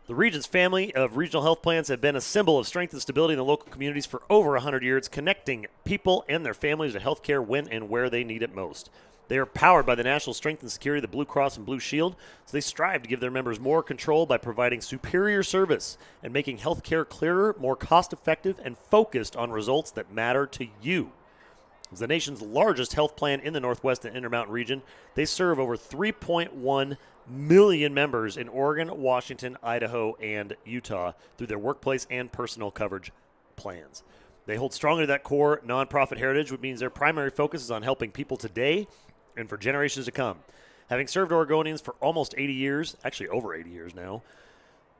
The Regents family of regional health plans have been a symbol of strength and stability in the local communities for over 100 years, connecting people and their families to health care when and where they need it most. They are powered by the national strength and security of the Blue Cross and Blue Shield, so they strive to give their members more control by providing superior service and making health care clearer, more cost-effective, and focused on results that matter to you. As the nation's largest health plan in the Northwest and Intermountain region, they serve over 3.1 million members in Oregon, Washington, Idaho, and Utah through their workplace and personal coverage plans. They hold strongly to that core nonprofit heritage, which means their primary focus is on helping people today and for generations to come. Having served Oregonians for almost 80 years, actually over 80 years now,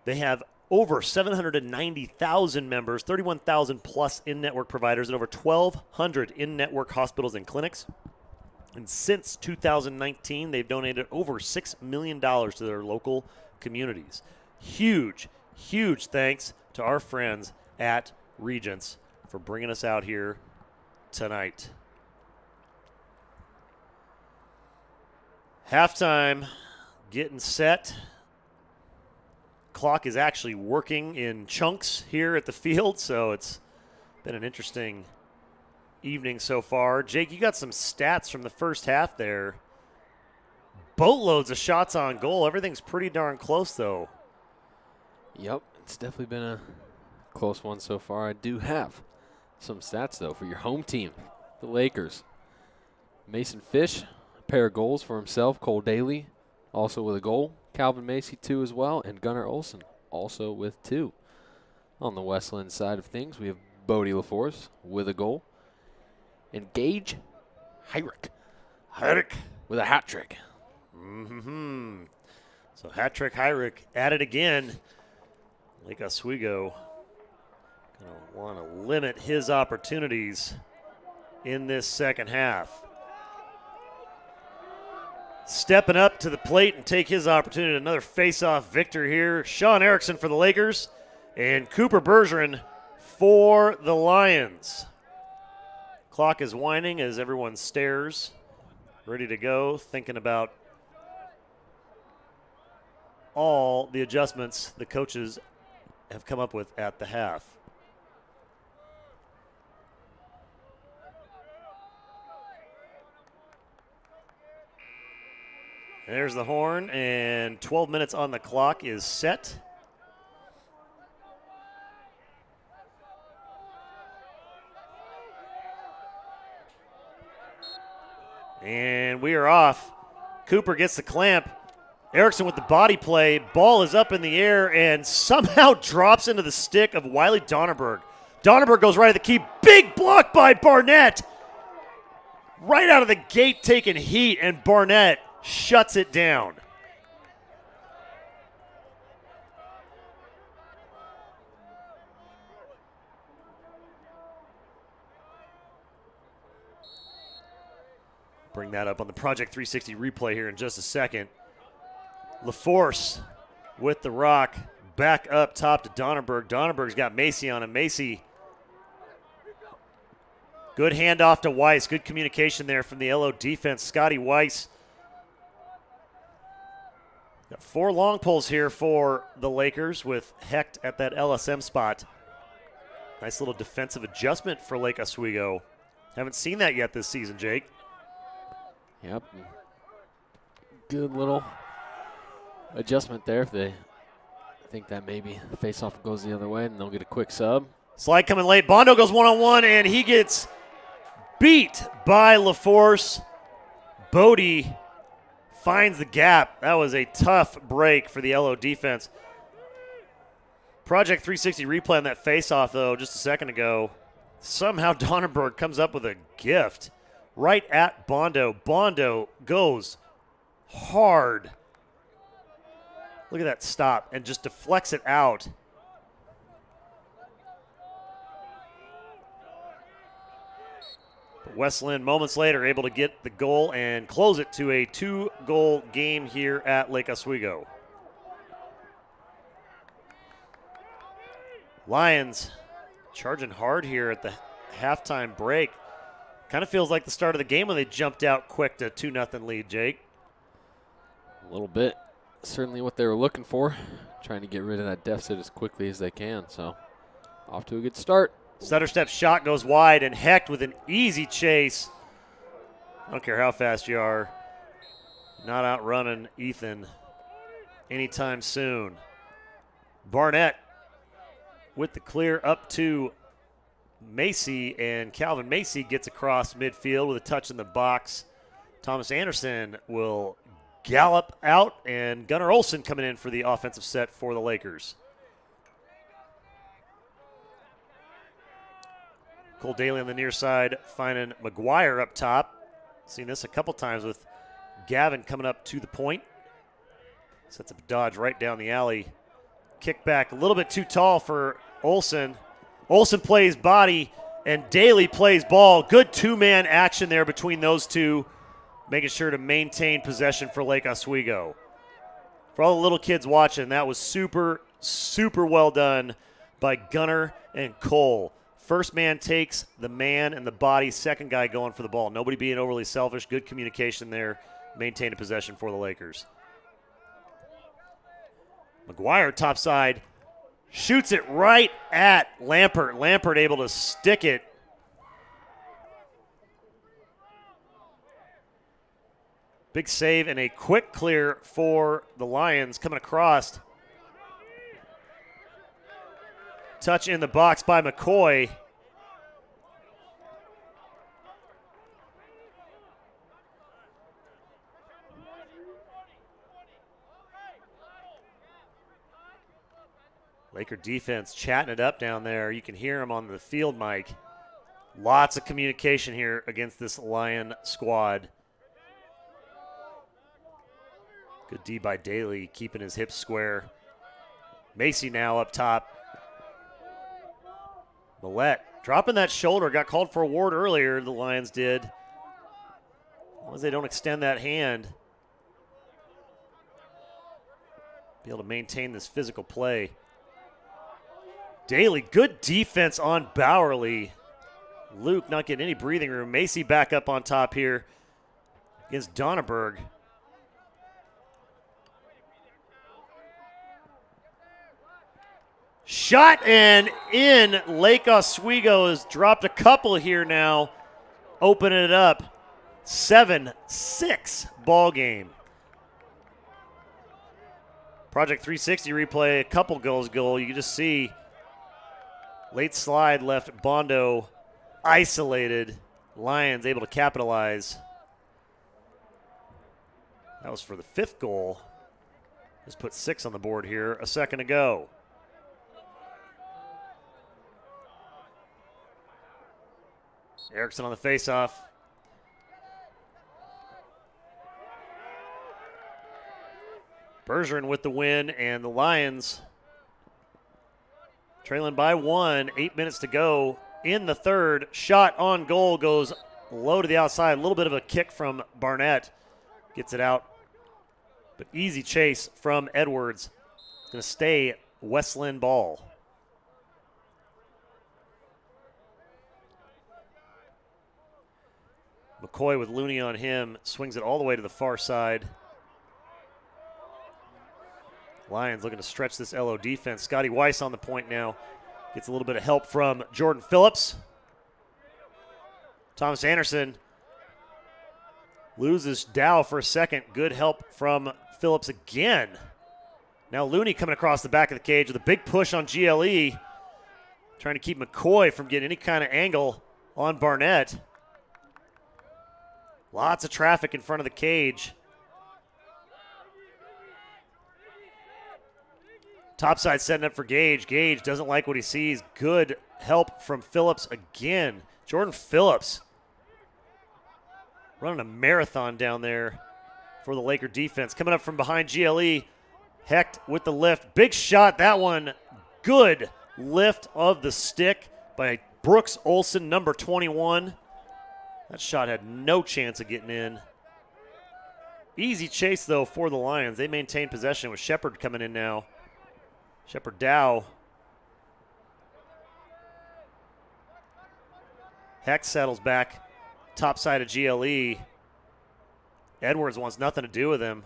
they have over 790,000 members, 31,000 plus in-network providers, and over 1,200 in-network hospitals and clinics. And since 2019, they've donated over $6 million to their local communities. Huge, huge thanks to our friends at Regents for bringing us out here tonight. Halftime getting set. Clock is actually working in chunks here at the field, so it's been an interesting evening so far. Jake, you got some stats from the first half there. Boatloads of shots on goal. Everything's pretty darn close, though. Yep, it's definitely been a close one so far. I do have some stats, though, for your home team, the Lakers. Mason Fish, a pair of goals for himself. Cole Daly, also with a goal. Calvin Macy, 2 as well. And Gunnar Olsen, also with 2. On the Westland side of things, we have Bodie LaForce with a goal. And Gage Hyrick with a hat trick. So hat trick Hyrick at it again. Lake Oswego going to want to limit his opportunities in this second half. Stepping up to the plate and take his opportunity. Another face-off victor here. Sean Erickson for the Lakers and Cooper Bergeron for the Lions. Clock is winding as everyone stares, ready to go, thinking about all the adjustments the coaches have come up with at the half. There's the horn, and 12 minutes on the clock is set. And we are off. Cooper gets the clamp. Erickson with the body play. Ball is up in the air and somehow drops into the stick of Wiley Donnerberg. Donnerberg goes right at the key. Big block by Barnett. Right out of the gate taking heat, and Barnett shuts it down. Bring that up on the Project 360 replay here in just a second. LaForce with the rock. Back up top to Donnerberg. Donnerberg's got Macy on him. Macy. Good handoff to Weiss. Good communication there from the LO defense. Scotty Weiss. Got 4 long pulls here for the Lakers with Hecht at that LSM spot. Nice little defensive adjustment for Lake Oswego. Haven't seen that yet this season, Jake. Yep. Good little adjustment there. If they think that maybe the faceoff goes the other way, and they'll get a quick sub. Slide coming late. Bondo goes one-on-one, and he gets beat by LaForce. Bodie finds the gap. That was a tough break for the LO defense. Project 360 replay on that faceoff, though, just a second ago. Somehow Donnerberg comes up with a gift right at Bondo. Bondo goes hard. Look at that stop, and just deflects it out. But West Linn, moments later, able to get the goal and close it to a 2-goal game here at Lake Oswego. Lions charging hard here at the halftime break. Kind of feels like the start of the game when they jumped out quick to 2-0 lead, Jake. A little bit. Certainly what they were looking for. Trying to get rid of that deficit as quickly as they can. So off to a good start. Sutterstep's shot goes wide, and Hecht with an easy chase. I don't care how fast you are. Not outrunning Ethan anytime soon. Barnett with the clear up to Macy, and Calvin Macy gets across midfield with a touch in the box. Thomas Anderson will gallop out, and Gunnar Olsen coming in for the offensive set for the Lakers. Cole Daly on the near side, finding McGuire up top. Seen this a couple times with Gavin coming up to the point. Sets up a dodge right down the alley. Kick back a little bit too tall for Olsen. Olsen plays body, and Daly plays ball. Good two-man action there between those two, making sure to maintain possession for Lake Oswego. For all the little kids watching, that was super, super well done by Gunnar and Cole. First man takes the man and the body. Second guy going for the ball. Nobody being overly selfish. Good communication there. Maintained possession for the Lakers. McGuire topside. Shoots it right at Lampert. Lampert able to stick it. Big save and a quick clear for the Lions coming across. Touch in the box by McCoy. Laker defense chatting it up down there. You can hear him on the field mic. Lots of communication here against this Lion squad. Good D by Daly, keeping his hips square. Macy now up top. Millette dropping that shoulder. Got called for a ward earlier, the Lions did. As long as they don't extend that hand. Be able to maintain this physical play. Daly, good defense on Bowerly. Luke not getting any breathing room. Macy back up on top here against Donnerberg. Shot and in. Lake Oswego has dropped a couple here now. Opening it up. 7-6 ball game. Project 360 replay, a couple goals goal. You can just see late slide left Bondo isolated. Lions able to capitalize. That was for the 5th goal. Just put 6 on the board here a second ago. Erickson on the faceoff. Bergeron with the win, and the Lions trailing by 1. 8 minutes to go in the third. Shot on goal goes low to the outside. A little bit of a kick from Barnett. Gets it out. But easy chase from Edwards. Going to stay West Linn ball. McCoy with Looney on him. Swings it all the way to the far side. Lions looking to stretch this LO defense. Scotty Weiss on the point now. Gets a little bit of help from Jordan Phillips. Thomas Anderson loses Dow for a second. Good help from Phillips again. Now Looney coming across the back of the cage with a big push on GLE. Trying to keep McCoy from getting any kind of angle on Barnett. Lots of traffic in front of the cage. Topside setting up for Gage. Gage doesn't like what he sees. Good help from Phillips again. Jordan Phillips running a marathon down there for the Laker defense. Coming up from behind GLE, Hecht with the lift. Big shot, that one. Good lift of the stick by Brooks Olsen, number 21. That shot had no chance of getting in. Easy chase, though, for the Lions. They maintain possession with Shepard coming in now. Shepard Dow. Hecht settles back, top side of GLE. Edwards wants nothing to do with him.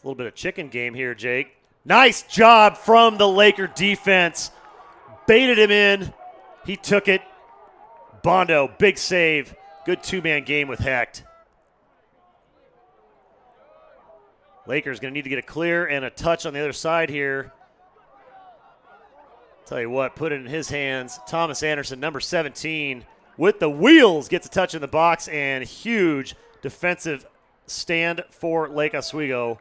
A little bit of chicken game here, Jake. Nice job from the Laker defense. Baited him in. He took it. Bondo, big save. Good two-man game with Hecht. Lakers going to need to get a clear and a touch on the other side here. Tell you what, put it in his hands. Thomas Anderson, number 17, with the wheels, gets a touch in the box, and huge defensive stand for Lake Oswego.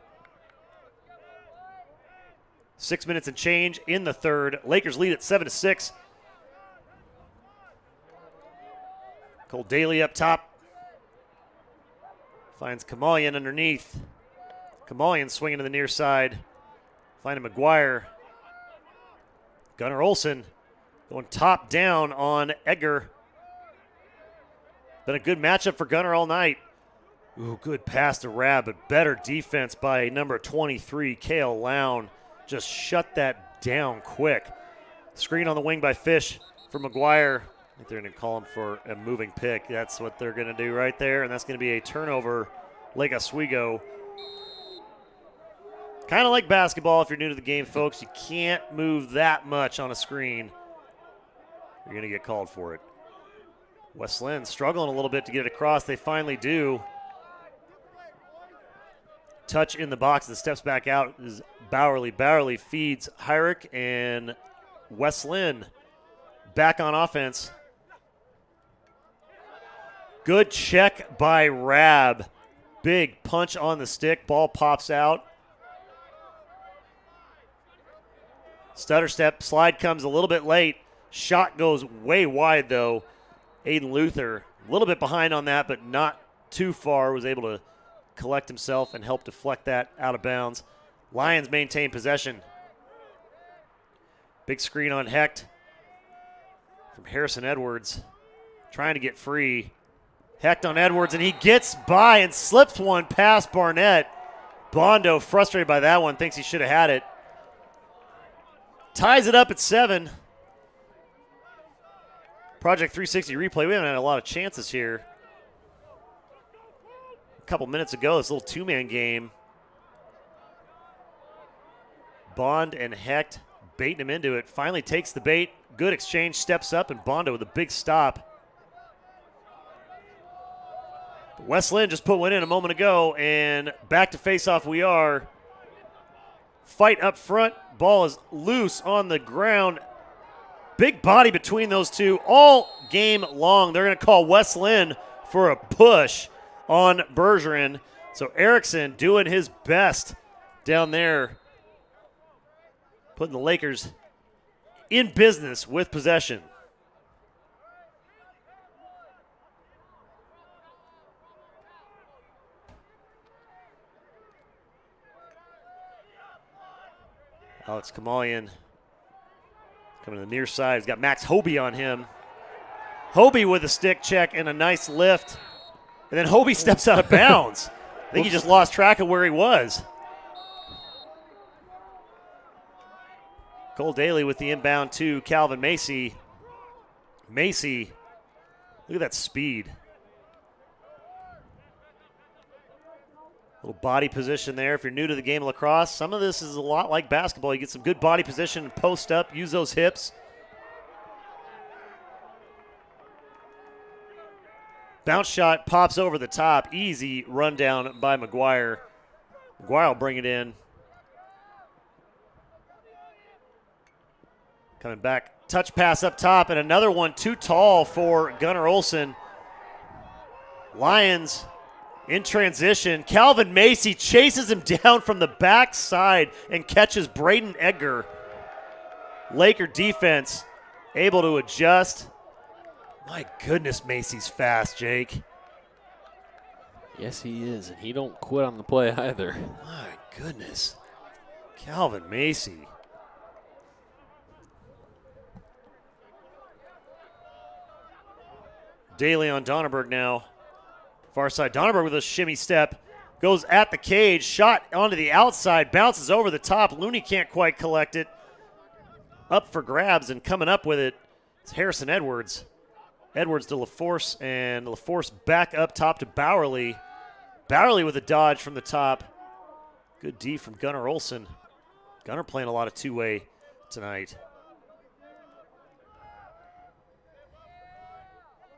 6 minutes and change in the third. Lakers lead at 7-6. Cole Daly up top. Finds Kamalian underneath. Kamalian swinging to the near side. Finding McGuire. Gunnar Olsen going top down on Edgar. Been a good matchup for Gunnar all night. Ooh, good pass to Rab, but better defense by number 23, Kale Lown. Just shut that down quick. Screen on the wing by Fish for McGuire. I think they're going to call him for a moving pick. That's what they're going to do right there, and that's going to be a turnover. Lake Oswego. Kind of like basketball if you're new to the game, folks. You can't move that much on a screen. You're going to get called for it. West Linn struggling a little bit to get it across. They finally do. Touch in the box. The steps back out is Bowerly. Bowerly feeds Hyrick, and West Linn back on offense. Good check by Rab. Big punch on the stick. Ball pops out. Stutter step. Slide comes a little bit late. Shot goes way wide, though. Aiden Luther a little bit behind on that, but not too far. Was able to collect himself and help deflect that out of bounds. Lions maintain possession. Big screen on Hecht from Harrison Edwards. Trying to get free. Hecht on Edwards, and he gets by and slips one past Barnett. Bondo, frustrated by that one, thinks he should have had it. Ties it up at 7. Project 360 replay. We haven't had a lot of chances here. A couple minutes ago, this little two-man game. Bond and Hecht baiting him into it. Finally takes the bait. Good exchange, steps up, and Bondo with a big stop. But West Linn just put one in a moment ago, and back to face-off we are. Fight up front. Ball is loose on the ground. Big body between those two all game long. They're going to call West Linn for a push on Bergeron. So Erickson doing his best down there, putting the Lakers in business with possession. Alex Kamalian coming to the near side. He's got Max Hobie on him. Hobie with a stick check and a nice lift. And then Hobie steps out of bounds. I think he just lost track of where he was. Cole Daly with the inbound to Calvin Macy. Macy, look at that speed. Little body position there. If you're new to the game of lacrosse, some of this is a lot like basketball. You get some good body position, post up, use those hips. Bounce shot pops over the top. Easy rundown by McGuire. McGuire will bring it in. Coming back. Touch pass up top, and another one too tall for Gunnar Olsen. Lions in transition. Calvin Macy chases him down from the backside and catches Braden Edgar. Laker defense able to adjust. My goodness, Macy's fast, Jake. Yes, he is, and he don't quit on the play either. My goodness. Calvin Macy. Daly on Donnerberg now. Far side. Donnerberg with a shimmy step. Goes at the cage. Shot onto the outside. Bounces over the top. Looney can't quite collect it. Up for grabs and coming up with it. It's Harrison Edwards. Edwards to LaForce, and LaForce back up top to Bowerly. Bowerly with a dodge from the top. Good D from Gunnar Olsen. Gunnar playing a lot of two-way tonight.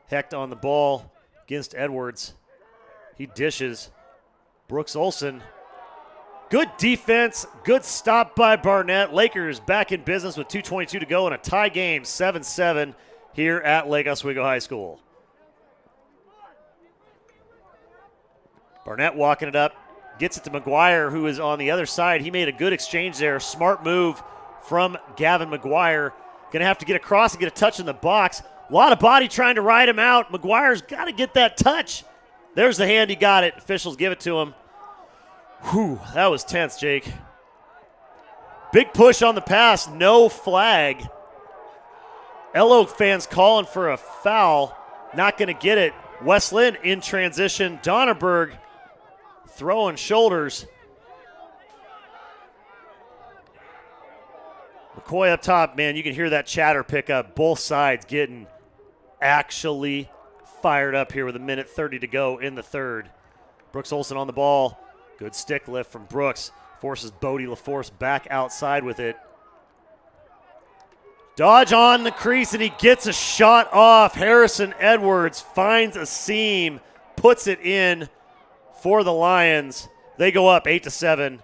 Hecht on the ball against Edwards. He dishes. Brooks Olsen. Good defense. Good stop by Barnett. Lakers back in business with 2:22 to go in a tie game, 7-7 here at Lake Oswego High School. Barnett walking it up. Gets it to McGuire, who is on the other side. He made a good exchange there. Smart move from Gavin McGuire. Going to have to get across and get a touch in the box. A lot of body trying to ride him out. McGuire's got to get that touch. There's the hand. He got it. Officials give it to him. Whew, that was tense, Jake. Big push on the pass. No flag. LO fans calling for a foul. Not going to get it. West Linn in transition. Donnerberg throwing shoulders. McCoy up top, man, you can hear that chatter pick up. Both sides getting actually fired up here with 1:30 to go in the third. Brooks Olsen on the ball. Good stick lift from Brooks. Forces Bodie LaForce back outside with it. Dodge on the crease, and he gets a shot off. Harrison Edwards finds a seam, puts it in for the Lions. They go up 8-7.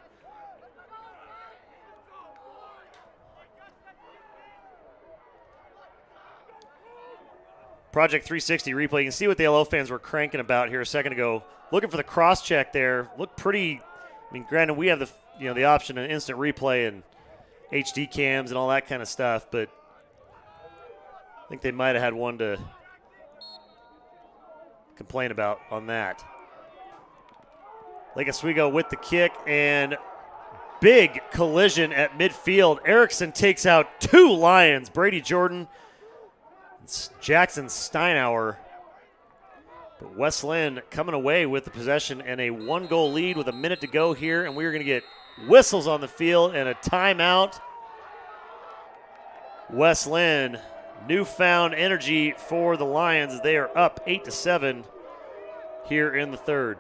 Project 360 replay. You can see what the LO fans were cranking about here a second ago. Looking for the cross check there. Looked pretty. I mean, granted, we have the option of instant replay and HD cams and all that kind of stuff, but I think they might have had one to complain about on that. Lake Oswego with the kick, and big collision at midfield. Erickson takes out two Lions. Brady Jordan, Jackson Steinauer. But West Linn coming away with the possession and a one-goal lead with 1 minute to go here, and we're going to get whistles on the field and a timeout. West Linn, newfound energy for the Lions. They are up 8-7 here in the third.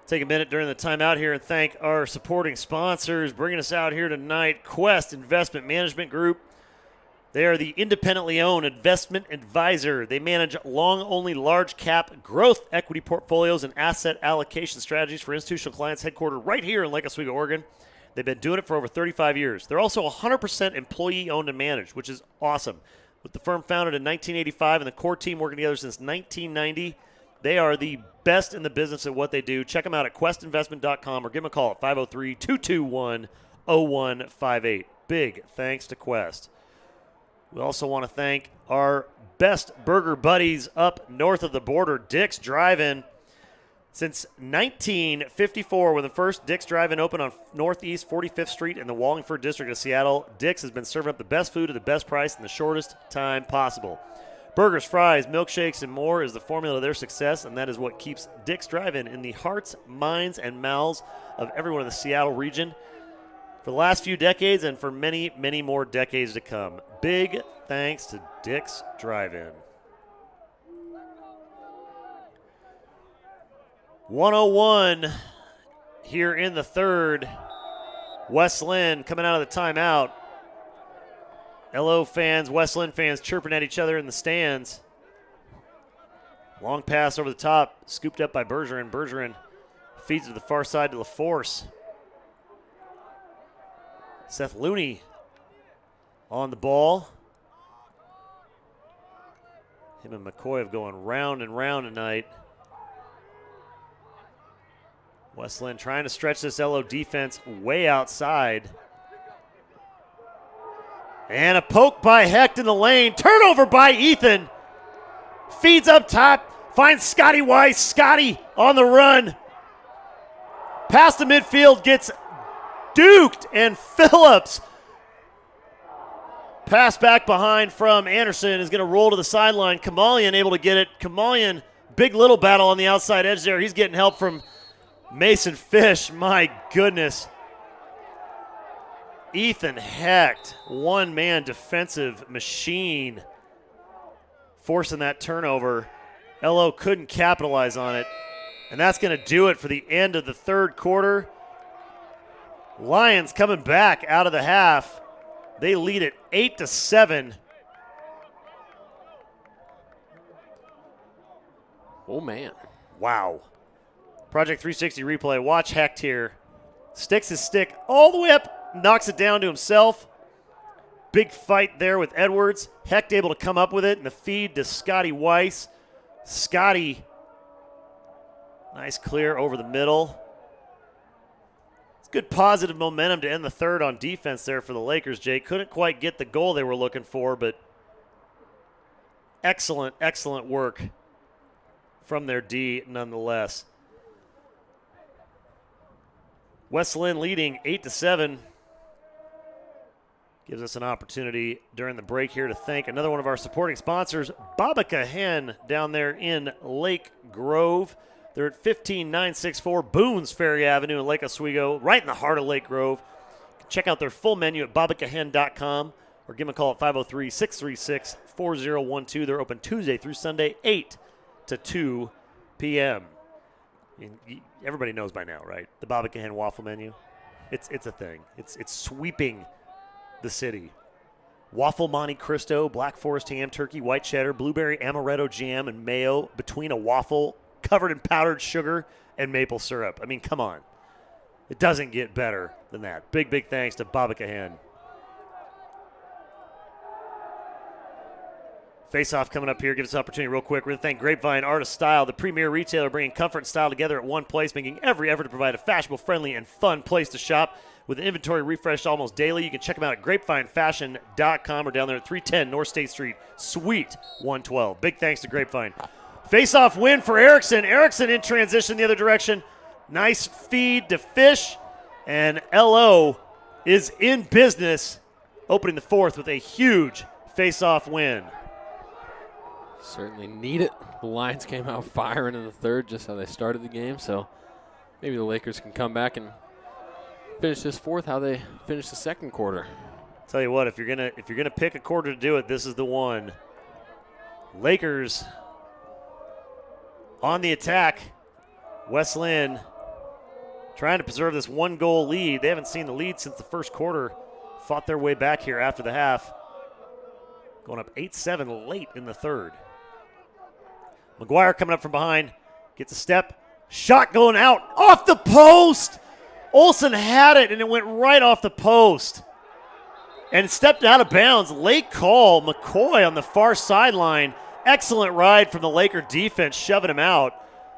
Take a minute during the timeout here and thank our supporting sponsors bringing us out here tonight. Quest Investment Management Group. They are the independently owned investment advisor. They manage long-only large-cap growth equity portfolios and asset allocation strategies for institutional clients headquartered right here in Lake Oswego, Oregon. They've been doing it for over 35 years. They're also 100% employee-owned and managed, which is awesome. With the firm founded in 1985 and the core team working together since 1990, they are the best in the business at what they do. Check them out at questinvestment.com or give them a call at 503-221-0158. Big thanks to Quest. We also want to thank our best burger buddies up north of the border, Dick's Drive-In. Since 1954, when the first Dick's Drive-In opened on Northeast 45th Street in the Wallingford district of Seattle, Dick's has been serving up the best food at the best price in the shortest time possible. Burgers, fries, milkshakes, and more is the formula to their success, and that is what keeps Dick's Drive-In in the hearts, minds, and mouths of everyone in the Seattle region for the last few decades and for many, many more decades to come. Big thanks to Dick's Drive-In. 101 here in the third. West Linn coming out of the timeout. LO fans, West Linn fans chirping at each other in the stands. Long pass over the top, scooped up by Bergeron. Bergeron feeds to the far side to LaForce. Seth Looney on the ball. Him and McCoy have going round and round tonight. West Linn trying to stretch this LO defense way outside. And a poke by Hecht in the lane. Turnover by Ethan. Feeds up top. Finds Scotty Weiss. Scotty on the run. Past the midfield, gets duked, and Phillips. Pass back behind from Anderson is going to roll to the sideline. Kamalian able to get it. Kamalian, big little battle on the outside edge there. He's getting help from Mason Fish. My goodness. Ethan Hecht, one-man defensive machine, forcing that turnover. LO couldn't capitalize on it. And that's going to do it for the end of the third quarter. Lions coming back out of the half. They lead it 8-7. Oh, man. Wow. Project 360 replay. Watch Hecht here. Sticks his stick all the way up, knocks it down to himself. Big fight there with Edwards. Hecht able to come up with it, and the feed to Scotty Weiss. Scotty, nice clear over the middle. It's good positive momentum to end the third on defense there for the Lakers, Jake. Couldn't quite get the goal they were looking for, but excellent, excellent work from their D nonetheless. West Linn leading 8-7. Gives us an opportunity during the break here to thank another one of our supporting sponsors, Babica Hen, down there in Lake Grove. They're at 15964 Boones Ferry Avenue in Lake Oswego, right in the heart of Lake Grove. Check out their full menu at babicahen.com or give them a call at 503-636-4012. They're open Tuesday through Sunday, 8 to 2 p.m. Everybody knows by now, right? The Babica Hen waffle menu. It's a thing. It's sweeping the city. Waffle Monte Cristo, Black Forest ham, turkey, white cheddar, blueberry amaretto jam, and mayo between a waffle covered in powdered sugar and maple syrup. I mean, come on. It doesn't get better than that. Big, big thanks to Babica Hen. Face-off coming up here. Give us an opportunity real quick. We're going to thank Grapevine Art of Style, the premier retailer bringing comfort and style together at one place, making every effort to provide a fashionable, friendly, and fun place to shop. With an inventory refreshed almost daily, you can check them out at grapevinefashion.com or down there at 310 North State Street, Suite 112. Big thanks to Grapevine. Face-off win for Erickson. Erickson in transition the other direction. Nice feed to Fish. And LO is in business, opening the fourth with a huge face-off win. Certainly need it. The Lions came out firing in the third, just how they started the game. So maybe the Lakers can come back and finish this fourth how they finished the second quarter. Tell you what, if you're gonna pick a quarter to do it, this is the one. Lakers on the attack. West Linn trying to preserve this one-goal lead. They haven't seen the lead since the first quarter. Fought their way back here after the half. Going up 8-7 late in the third. McGuire coming up from behind. Gets a step. Shot going out. Off the post. Olsen had it, and it went right off the post. And stepped out of bounds. Late call. McCoy on the far sideline. Excellent ride from the Laker defense, shoving him out.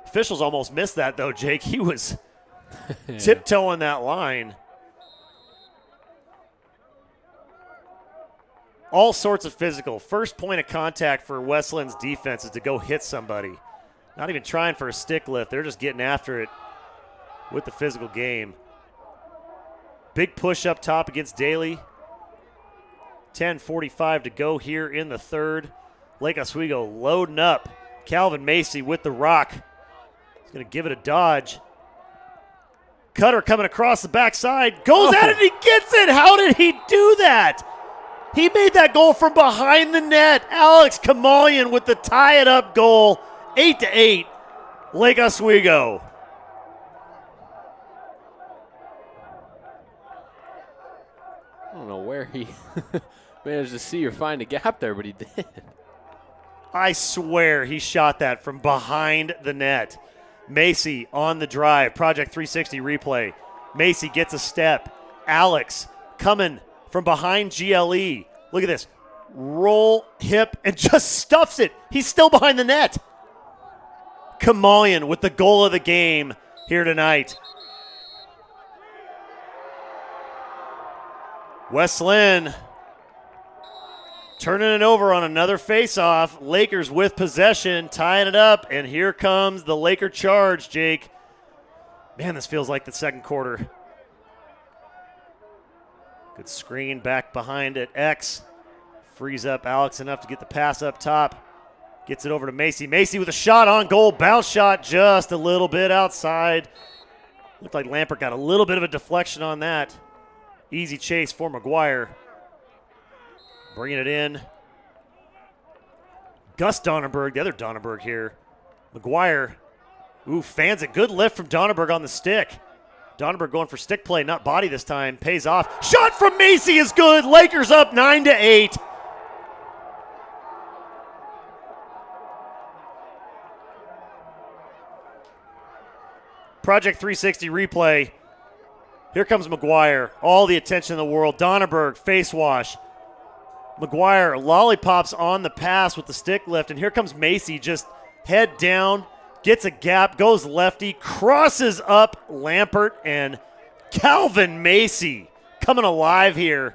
Officials almost missed that, though, Jake. He was tiptoeing that line. All sorts of physical. First point of contact for West Linn's defense is to go hit somebody. Not even trying for a stick lift. They're just getting after it with the physical game. Big push up top against Daly. 10:45 to go here in the third. Lake Oswego loading up. Calvin Macy with the rock. He's going to give it a dodge. Cutter coming across the backside. Goes at it and he gets it. How did he do that? He made that goal from behind the net. Alex Kamalian with the tie-it-up goal. 8-8, Lake Oswego. I don't know where he managed to see or find a gap there, but he did. I swear he shot that from behind the net. Macy on the drive. Project 360 replay. Macy gets a step. Alex coming from behind GLE. Look at this. Roll, hip, and just stuffs it. He's still behind the net. Kamalian with the goal of the game here tonight. West Linn Turning it over on another face-off. Lakers with possession, tying it up, and here comes the Laker charge, Jake. Man, this feels like the second quarter. Good screen back behind at X. Frees up Alex enough to get the pass up top. Gets it over to Macy. Macy with a shot on goal. Bounce shot just a little bit outside. Looked like Lampert got a little bit of a deflection on that. Easy chase for McGuire. Bringing it in. Gus Donnerberg, the other Donnerberg here. McGuire, fans it. Good lift from Donnerberg on the stick. Donnerberg going for stick play, not body this time. Pays off. Shot from Macy is good. Lakers up 9-8. Project 360 replay. Here comes McGuire. All the attention in the world. Donnerberg, face wash. McGuire lollipops on the pass with the stick lift, and here comes Macy, just head down, gets a gap, goes lefty, crosses up Lampert, and Calvin Macy coming alive here.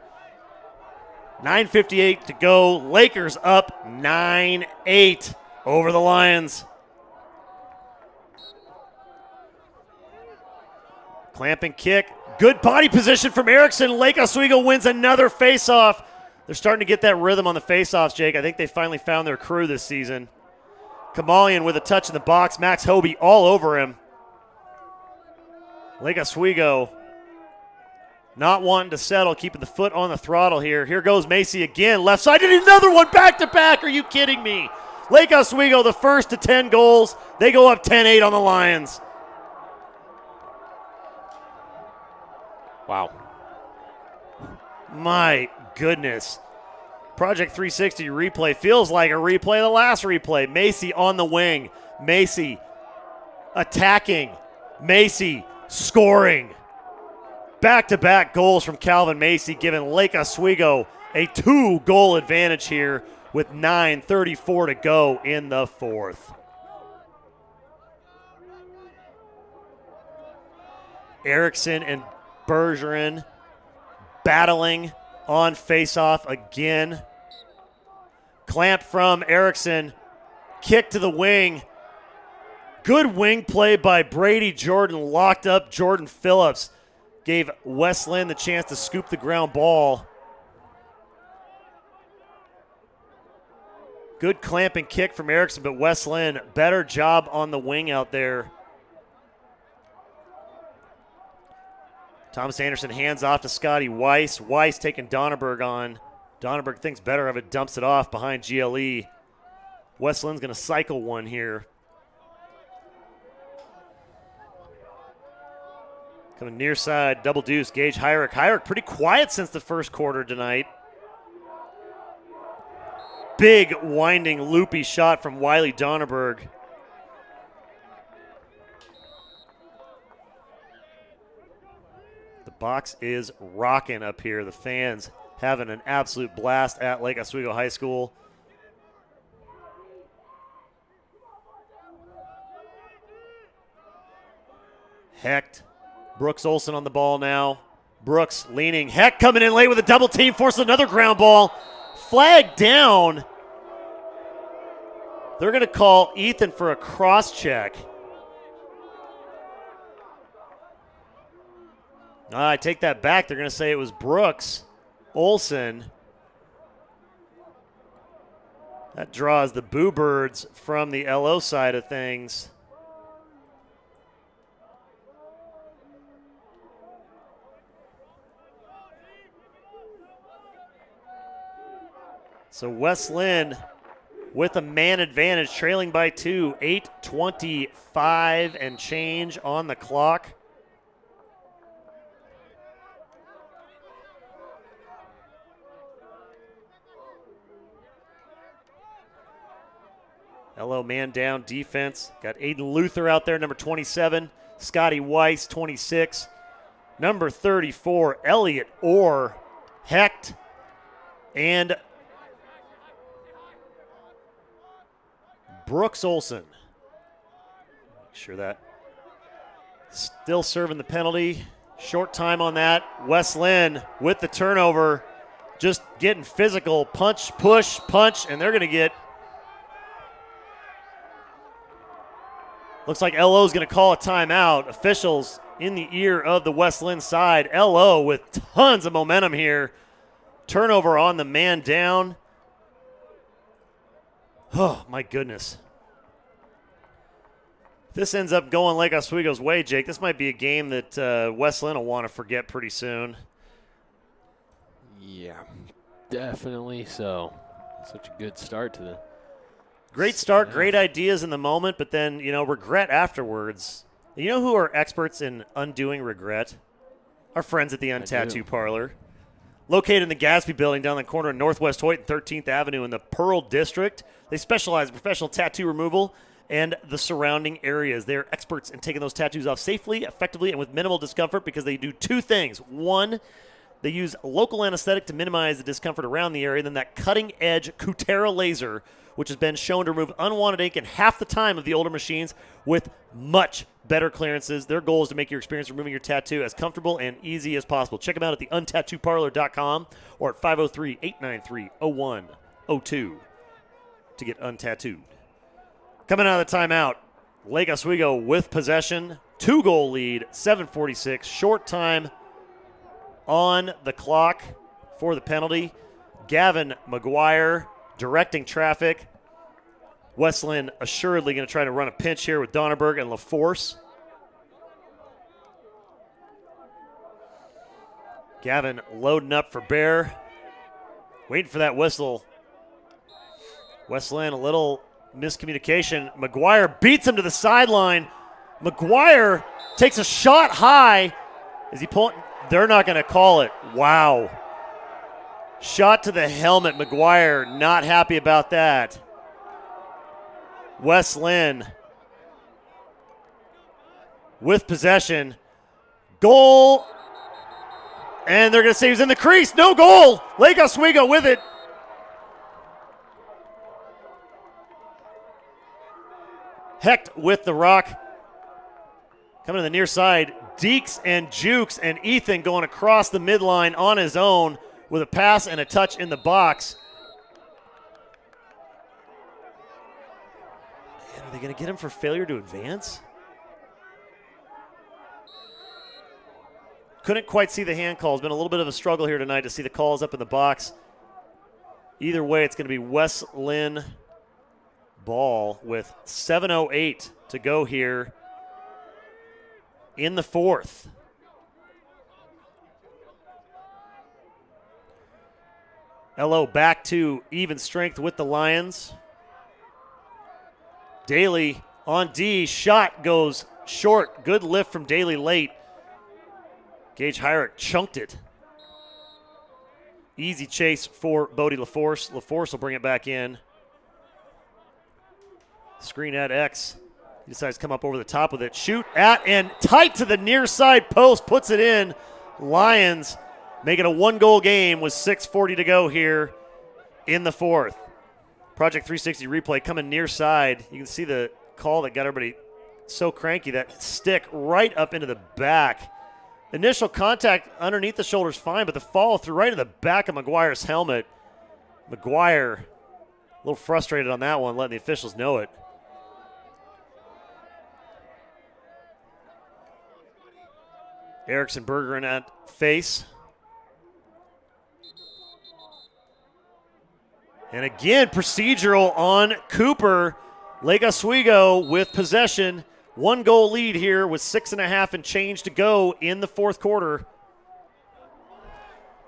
9:58 to go. Lakers up 9-8 over the Lions. Clamping kick. Good body position from Erickson. Lake Oswego wins another faceoff. They're starting to get that rhythm on the faceoffs, Jake. I think they finally found their crew this season. Kamalian with a touch in the box. Max Hobie all over him. Lake Oswego not wanting to settle, keeping the foot on the throttle here. Here goes Macy again. Left side, and another one back-to-back. Are you kidding me? Lake Oswego, the first to 10 goals. They go up 10-8 on the Lions. Wow. My goodness. Project 360 replay feels like a replay of the last replay. Macy on the wing. Macy attacking. Macy scoring. Back-to-back goals from Calvin Macy, giving Lake Oswego a 2-goal advantage here with 9:34 to go in the fourth. Erickson and Bergeron battling on faceoff again. Clamp from Erickson. Kick to the wing. Good wing play by Brady Jordan. Locked up Jordan Phillips. Gave Wes Linn the chance to scoop the ground ball. Good clamping kick from Erickson, but Wes Linn, better job on the wing out there. Thomas Anderson hands off to Scotty Weiss. Weiss taking Donnerberg on. Donnerberg thinks better of it, dumps it off behind GLE. Wes Linn's going to cycle one here. Coming near side, double deuce, Gage Hyrick. Hyrick pretty quiet since the first quarter tonight. Big winding loopy shot from Wiley Donnerberg. The box is rocking up here. The fans having an absolute blast at Lake Oswego High School. Hecht. Brooks Olsen on the ball now. Brooks leaning. Hecht coming in late with a double team. Forces another ground ball. Flag down. They're going to call Ethan for a cross check. I take that back. They're going to say it was Brooks Olsen. That draws the Boo Birds from the LO side of things. So Wes Linn with a man advantage, trailing by 2, 8:25 and change on the clock. LO man down defense. Got Aiden Luther out there, number 27. Scotty Weiss, 26. Number 34, Elliot Orr, Hecht, and Brooks Olsen. Make sure that still serving the penalty. Short time on that. Wes Linn with the turnover. just getting physical. Punch, push, punch, and they're going to get. Looks like LO is going to call a timeout. Officials in the ear of the West Linn side. LO with tons of momentum here. Turnover on the man down. Oh, my goodness. If this ends up going Lake Oswego's way, Jake, this might be a game that West Linn will want to forget pretty soon. Yeah, definitely so. Such a good start to the great start, great ideas in the moment, but then, regret afterwards. You know who are experts in undoing regret? Our friends at the Untattoo Parlor. Located in the Gatsby building down the corner of Northwest Hoyt and 13th Avenue in the Pearl District. They specialize in professional tattoo removal and the surrounding areas. They're experts in taking those tattoos off safely, effectively, and with minimal discomfort because they do two things. One, they use local anesthetic to minimize the discomfort around the area. Then that cutting-edge Kutera laser, which has been shown to remove unwanted ink in half the time of the older machines with much better clearances. Their goal is to make your experience removing your tattoo as comfortable and easy as possible. Check them out at theuntatattooparlor.com or at 503-893-0102 to get untattooed. Coming out of the timeout, Lake Oswego with possession, 2-goal lead, 7:46, short time on the clock for the penalty. Gavin McGuire directing traffic. West Linn assuredly going to try to run a pinch here with Donnerberg and LaForce. Gavin loading up for Bear. Waiting for that whistle. West Linn, a little miscommunication. McGuire beats him to the sideline. McGuire takes a shot high. Is he pulling? They're not going to call it. Wow. Shot to the helmet. McGuire not happy about that. West Linn with possession. Goal. And they're going to say he was in the crease. No goal. Lake Oswego with it. Hecht with the rock. Coming to the near side. Deeks and Jukes and Ethan going across the midline on his own with a pass and a touch in the box. Man, are they going to get him for failure to advance? Couldn't quite see the hand call. It's been a little bit of a struggle here tonight to see the calls up in the box. Either way, it's going to be West Linn ball with 7:08 to go here in the fourth. LO back to even strength with the Lions. Daly on D. Shot goes short. Good lift from Daly late. Gage Hyrick chunked it. Easy chase for Bodie LaForce. LaForce will bring it back in. Screen at X. He decides to come up over the top with it. Shoot at and tight to the near side post. Puts it in. Lions make it a 1-goal game with 6:40 to go here in the fourth. Project 360 replay coming near side. You can see the call that got everybody so cranky. That stick right up into the back. Initial contact underneath the shoulders fine, but the follow through right in the back of McGuire's helmet. McGuire a little frustrated on that one, letting the officials know it. Erickson Berger in at face. And again, procedural on Cooper. Lake Oswego with possession. 1-goal lead here with 6.5 and change to go in the fourth quarter.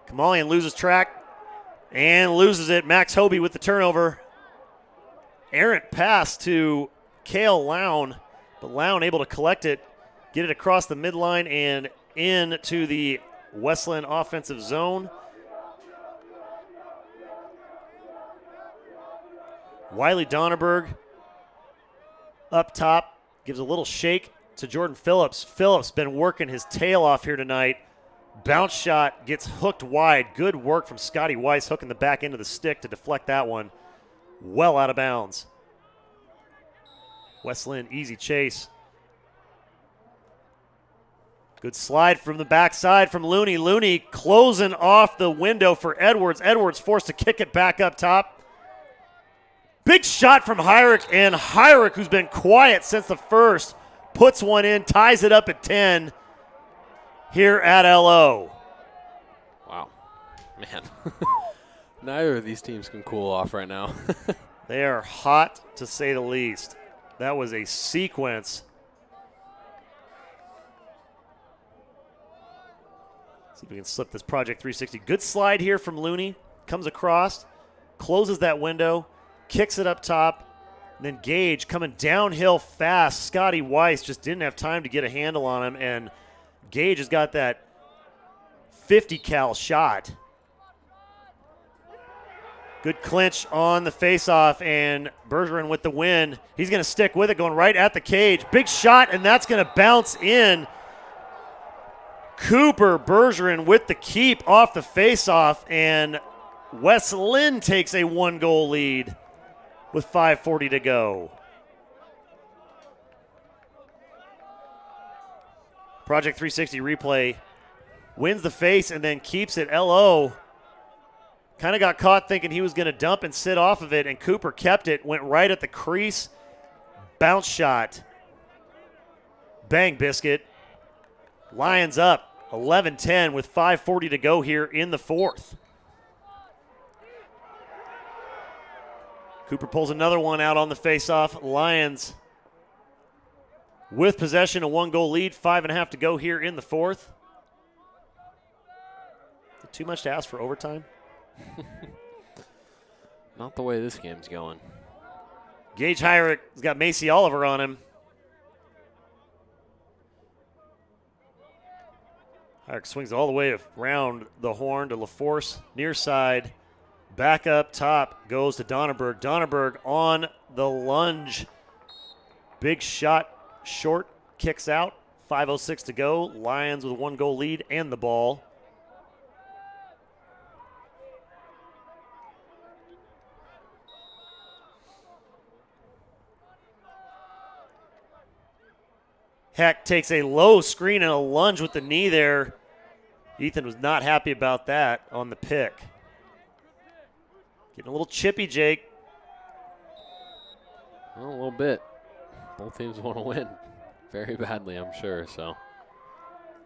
Kamalian loses track and loses it. Max Hobie with the turnover. Errant pass to Cale Lown, but Lown able to collect it, get it across the midline and into the West Linn offensive zone. Wiley Donnerberg up top. Gives a little shake to Jordan Phillips. Phillips been working his tail off here tonight. Bounce shot gets hooked wide. Good work from Scotty Weiss hooking the back end of the stick to deflect that one. Well out of bounds. West Linn, easy chase. Good slide from the backside from Looney. Looney closing off the window for Edwards. Edwards forced to kick it back up top. Big shot from Hyrick, and Hyrick, who's been quiet since the first, puts one in, ties it up at 10 here at LO. Wow. Man. Neither of these teams can cool off right now. They are hot, to say the least. That was a sequence. See if we can slip this Project 360. Good slide here from Looney. Comes across, closes that window, kicks it up top. And then Gage coming downhill fast. Scotty Weiss just didn't have time to get a handle on him, and Gage has got that 50 cal shot. Good clinch on the faceoff, and Bergeron with the win. He's going to stick with it, going right at the cage. Big shot, and that's going to bounce in. Cooper Bergeron with the keep off the faceoff, and Wes Linn takes a 1-goal lead with 5:40 to go. Project 360 replay wins the face and then keeps it. LO kind of got caught thinking he was going to dump and sit off of it, and Cooper kept it, went right at the crease. Bounce shot. Bang biscuit. Lions up 11-10 with 5:40 to go here in the fourth. Cooper pulls another one out on the faceoff. Lions with possession, a 1-goal lead, 5.5 to go here in the fourth. Is it too much to ask for overtime? Not the way this game's going. Gage Hyrick has got Macy Oliver on him. Hyrick swings all the way around the horn to LaForce, near side. Back up top goes to Donnerberg. Donnerberg on the lunge. Big shot, short, kicks out. 5:06 to go. Lions with a 1-goal lead and the ball. Heck takes a low screen and a lunge with the knee there. Ethan was not happy about that on the pick. Getting a little chippy, Jake. Well, a little bit. Both teams want to win very badly, I'm sure. So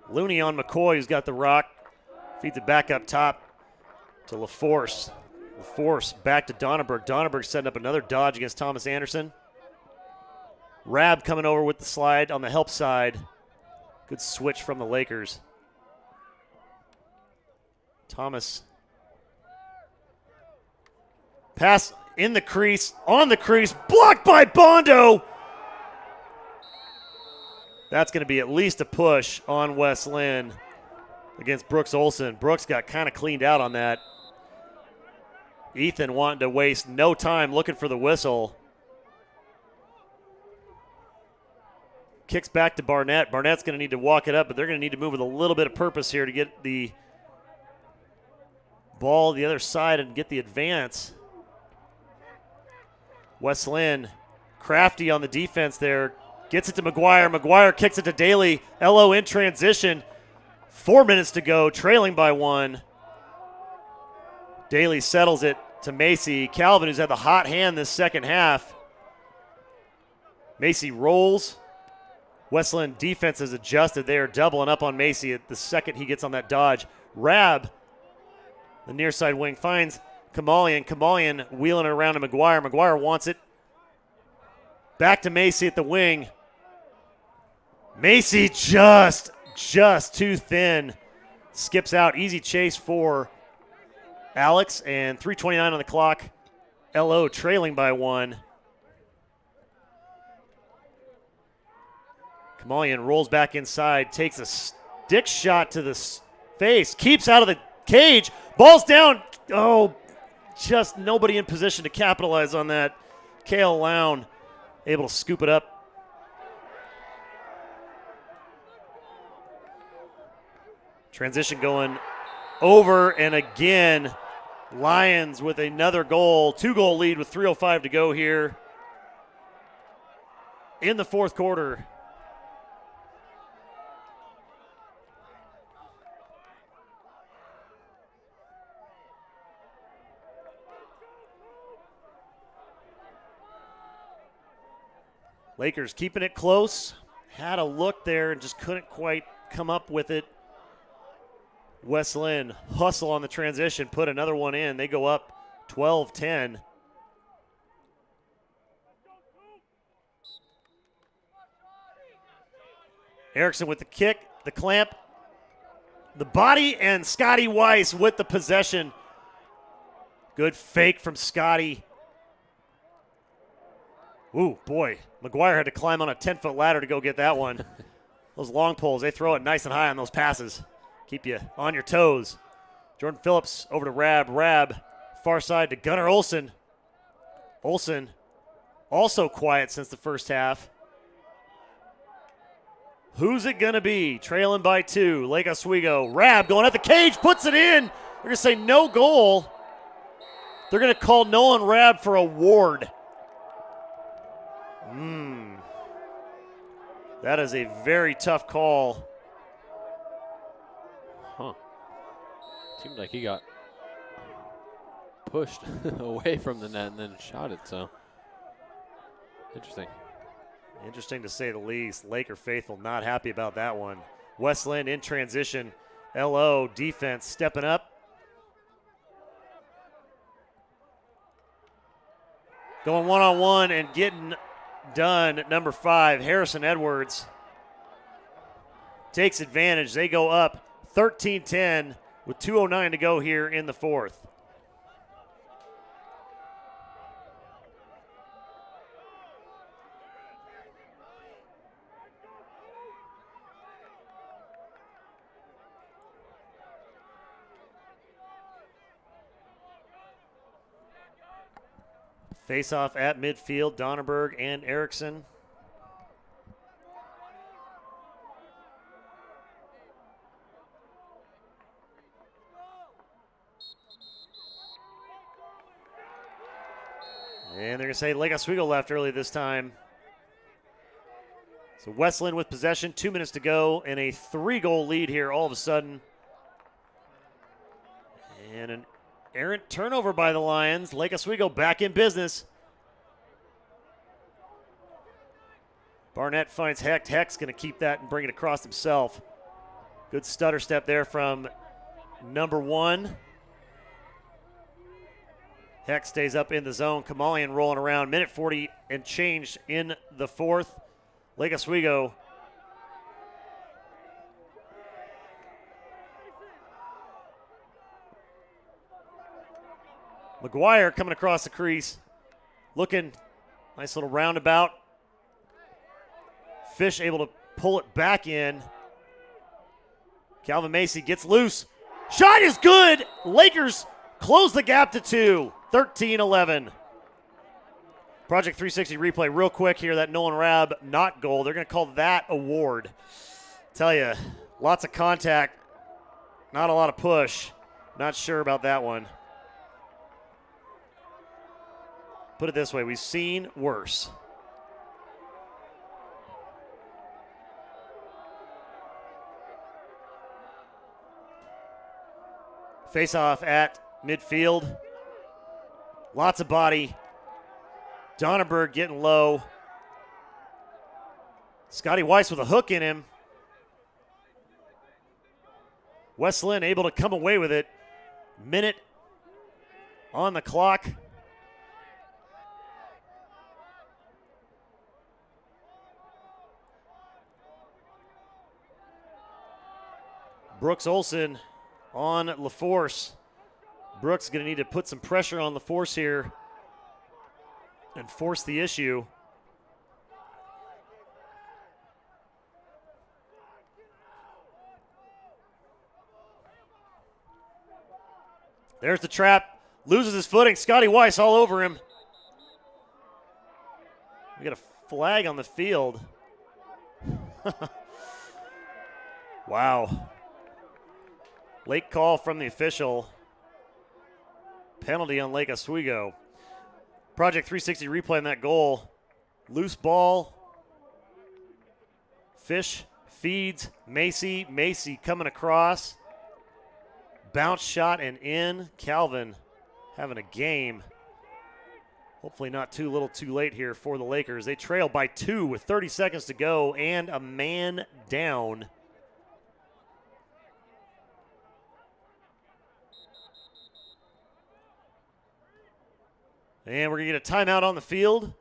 Looney on McCoy, who's got the rock. Feeds it back up top to LaForce. LaForce back to Donnerberg. Donnerberg setting up another dodge against Thomas Anderson. Rab coming over with the slide on the help side. Good switch from the Lakers. Thomas. Pass in the crease, on the crease, blocked by Bondo. That's going to be at least a push on Wes Linn against Brooks Olson. Brooks got kind of cleaned out on that. Ethan wanting to waste no time looking for the whistle. Kicks back to Barnett. Barnett's going to need to walk it up, but they're going to need to move with a little bit of purpose here to get the ball the other side and get the advance. Wes Linn, crafty on the defense there, gets it to McGuire. McGuire kicks it to Daly. LO in transition. 4 minutes to go, trailing by 1. Daly settles it to Macy. Calvin, who's had the hot hand this second half. Macy rolls. Wes Linn defense has adjusted. They are doubling up on Macy at the second he gets on that dodge. Rab, the near side wing, finds Kamalian. Kamalian wheeling it around to McGuire. McGuire wants it. Back to Macy at the wing. Macy just too thin. Skips out. Easy chase for Alex, and 3:29 on the clock. LO trailing by 1. Kamalian rolls back inside, takes a stick shot to the face, keeps out of the cage, ball's down. Oh, just nobody in position to capitalize on that. Kale Lown able to scoop it up. Transition going over, and again, Lions with another goal. 2-goal lead with 3:05 to go here in the fourth quarter. Lakers keeping it close. Had a look there and just couldn't quite come up with it. Wes Linn hustle on the transition, put another one in. They go up 12-10. Erickson with the kick, the clamp, the body, and Scotty Weiss with the possession. Good fake from Scotty. Ooh, boy. McGuire had to climb on a 10-foot ladder to go get that one. Those long poles, they throw it nice and high on those passes. Keep you on your toes. Jordan Phillips over to Rab. Rab, far side to Gunnar Olsen. Olsen also quiet since the first half. Who's it going to be? Trailing by 2. Lake Oswego. Rab going at the cage, puts it in. They're going to say no goal. They're going to call Nolan Rab for a ward. That is a very tough call. Huh. Seemed like he got pushed away from the net and then shot it, so interesting. Interesting to say the least. Laker faithful not happy about that one. Wes Linn in transition. LO defense stepping up. Going one-on-one and getting done. Number 5, Harrison Edwards takes advantage. They go up 13-10 with 2:09 to go here in the fourth. Face-off at midfield, Donnerberg and Erickson. And they're going to say Lake Oswego left early this time. So Wes Linn with possession, 2 minutes to go, and a 3-goal lead here all of a sudden. And an errant turnover by the Lions. Lake Oswego back in business. Barnett finds Hecht. Hecht's going to keep that and bring it across himself. Good stutter step there from number 1. Hecht stays up in the zone. Kamalian rolling around. Minute 40 and change in the fourth. Lake Oswego McGuire coming across the crease. Looking, nice little roundabout. Fish able to pull it back in. Calvin Macy gets loose. Shot is good. Lakers close the gap to 2. 13-11. Project 360 replay real quick here. That Nolan Rab not goal. They're going to call that award. Tell you, lots of contact. Not a lot of push. Not sure about that one. Put it this way, we've seen worse. Face-off at midfield. Lots of body. Donnerberg getting low. Scotty Weiss with a hook in him. Wes Linn able to come away with it. Minute on the clock. Brooks Olsen on LaForce. Brooks going to need to put some pressure on LaForce here and force the issue. There's the trap. Loses his footing. Scotty Weiss all over him. We got a flag on the field. Wow. Late call from the official. Penalty on Lake Oswego. Project 360 replay on that goal. Loose ball. Fish feeds Macy. Macy coming across. Bounce shot and in. Calvin having a game. Hopefully not too little too late here for the Lakers. They trail by 2 with 30 seconds to go and a man down. And we're going to get a timeout on the field.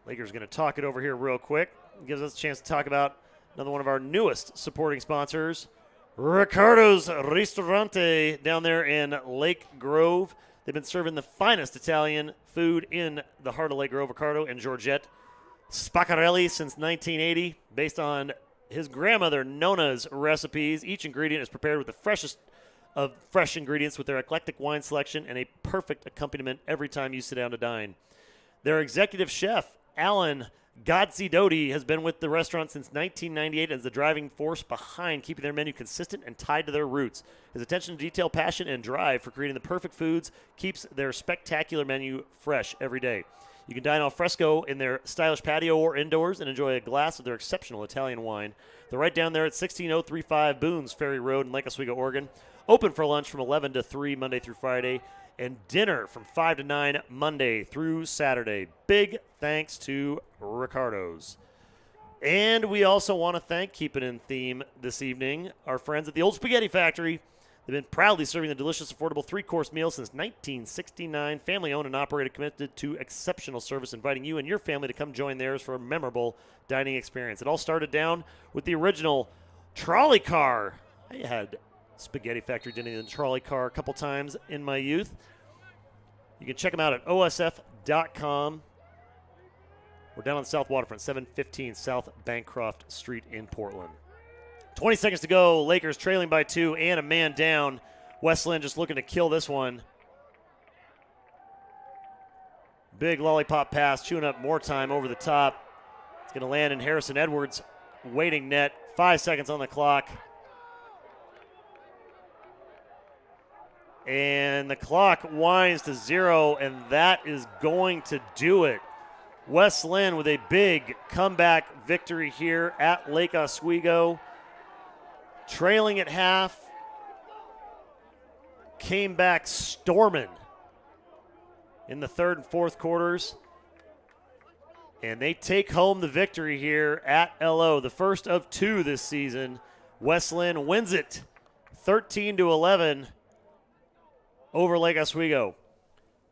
Lakers going to talk it over here real quick. Gives us a chance to talk about another one of our newest supporting sponsors, Ricardo's Ristorante down there in Lake Grove. They've been serving the finest Italian food in the heart of Lake Grove. Ricardo and Georgette Spaccarelli since 1980, based on his grandmother Nona's recipes. Each ingredient is prepared with the freshest of fresh ingredients with their eclectic wine selection and a perfect accompaniment every time you sit down to dine. Their executive chef, Alan Godzidoti, has been with the restaurant since 1998 as the driving force behind keeping their menu consistent and tied to their roots. His attention to detail, passion, and drive for creating the perfect foods keeps their spectacular menu fresh every day. You can dine al fresco in their stylish patio or indoors and enjoy a glass of their exceptional Italian wine. They're right down there at 16035 Boones Ferry Road in Lake Oswego, Oregon. Open for lunch from 11 to 3 Monday through Friday, and dinner from 5 to 9 Monday through Saturday. Big thanks to Ricardo's. And we also want to thank, keeping in theme this evening, our friends at the Old Spaghetti Factory. They've been proudly serving the delicious, affordable 3-course meal since 1969. Family-owned and operated, committed to exceptional service, inviting you and your family to come join theirs for a memorable dining experience. It all started down with the original trolley car. I had Spaghetti Factory dining in the trolley car a couple times in my youth. You can check them out at osf.com. We're down on the South Waterfront, 715 South Bancroft Street in Portland. 20 seconds to go. Lakers trailing by 2 and a man down. Wes Linn just looking to kill this one. Big lollipop pass, chewing up more time over the top. It's going to land in Harrison Edwards' waiting net. 5 seconds on the clock. And the clock winds to 0, and that is going to do it. Wes Linn with a big comeback victory here at Lake Oswego. Trailing at half, came back storming in the third and fourth quarters. And they take home the victory here at LO, the first of 2 this season. Wes Linn wins it 13-11 over Lake Oswego.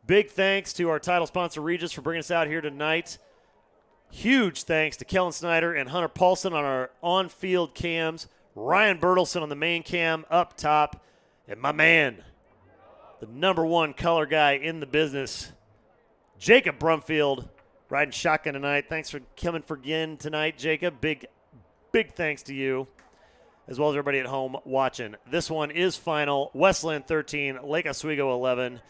Big thanks to our title sponsor, Regis, for bringing us out here tonight. Huge thanks to Kellen Snyder and Hunter Paulson on our on-field cams. Ryan Bertelson on the main cam up top. And my man, the #1 color guy in the business, Jacob Brumfield, riding shotgun tonight. Thanks for coming for again tonight, Jacob. Big thanks to you, as well as everybody at home watching. This one is final. Wes Linn 13, Lake Oswego 11.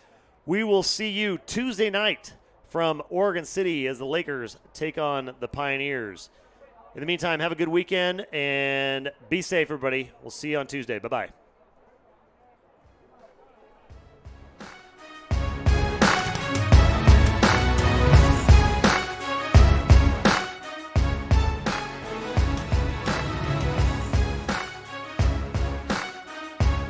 We will see you Tuesday night from Oregon City as the Lakers take on the Pioneers. In the meantime, have a good weekend and be safe, everybody. We'll see you on Tuesday. Bye-bye.